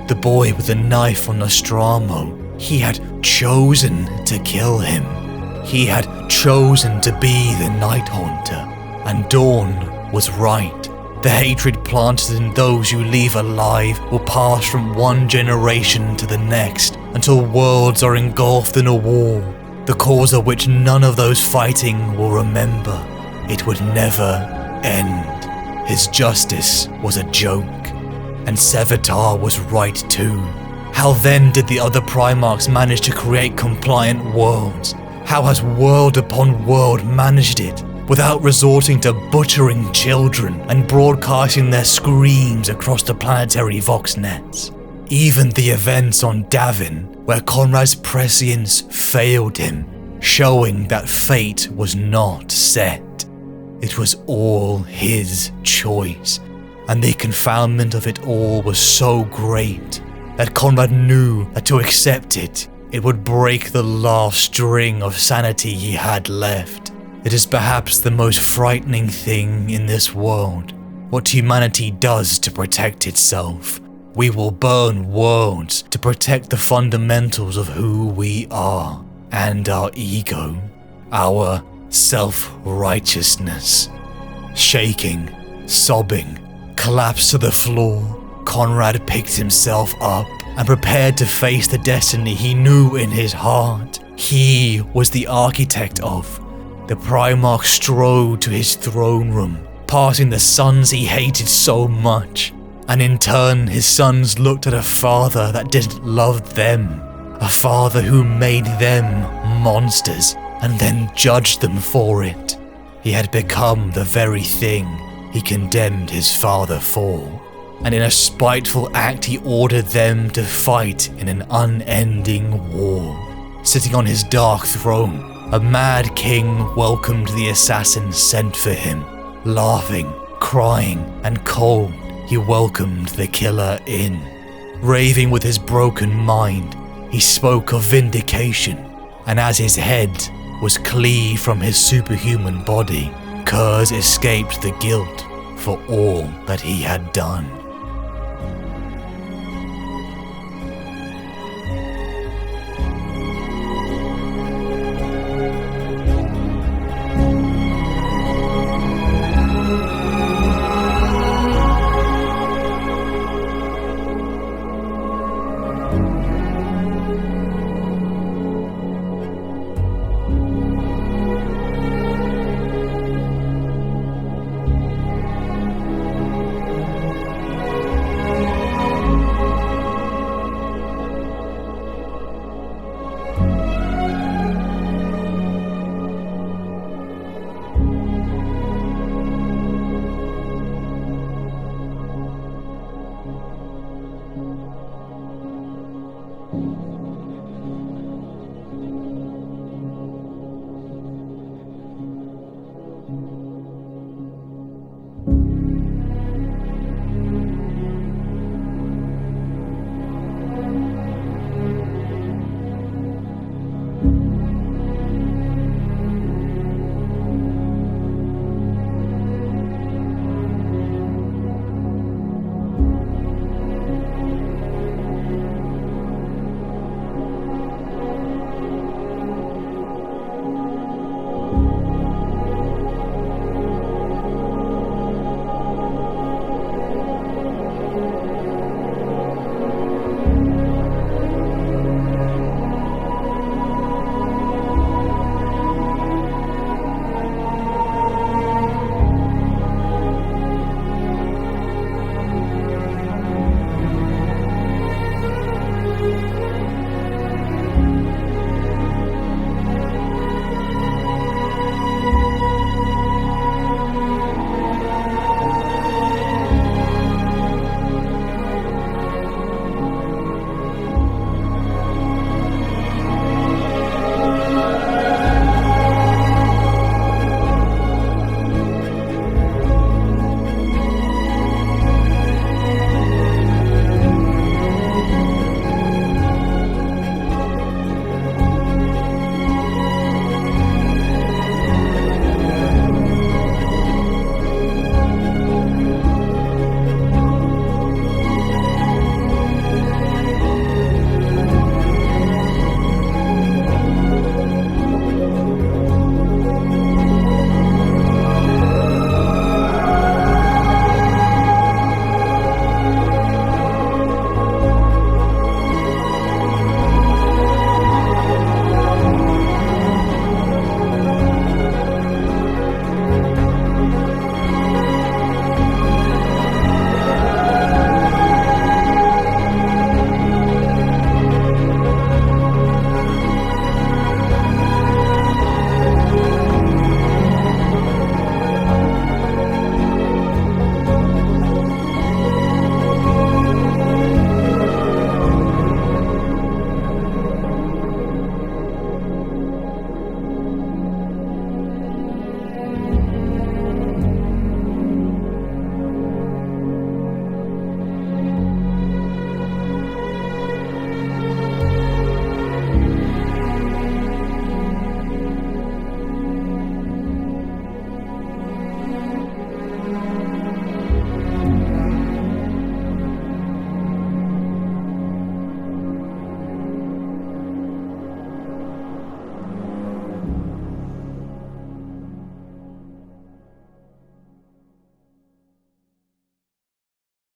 [SPEAKER 3] The boy with the knife on Nostramo, he had chosen to kill him. He had chosen to be the Night Haunter, and Dorn was right. The hatred planted in those you leave alive will pass from one generation to the next until worlds are engulfed in a war, the cause of which none of those fighting will remember. It would never end. His justice was a joke, and Sevatar was right too. How then did the other Primarchs manage to create compliant worlds? How has world upon world managed it without resorting to butchering children and broadcasting their screams across the planetary vox nets? Even the events on Davin, where Konrad's prescience failed him, showing that fate was not set. It was all his choice, and the confoundment of it all was so great that Konrad knew that to accept it, it would break the last string of sanity he had left. It is perhaps the most frightening thing in this world, what humanity does to protect itself. We will burn worlds to protect the fundamentals of who we are, and our ego, our self-righteousness. Shaking, sobbing, collapsed to the floor, Konrad picked himself up and prepared to face the destiny he knew in his heart he was the architect of. The Primarch strode to his throne room, passing the sons he hated so much, and in turn his sons looked at a father that didn't love them, a father who made them monsters and then judged them for it. He had become the very thing he condemned his father for, and in a spiteful act he ordered them to fight in an unending war. Sitting on his dark throne, a mad king welcomed the assassins sent for him. Laughing, crying, and cold, he welcomed the killer in. Raving with his broken mind, he spoke of vindication, and as his head was cleaved from his superhuman body, Curze escaped the guilt for all that he had done.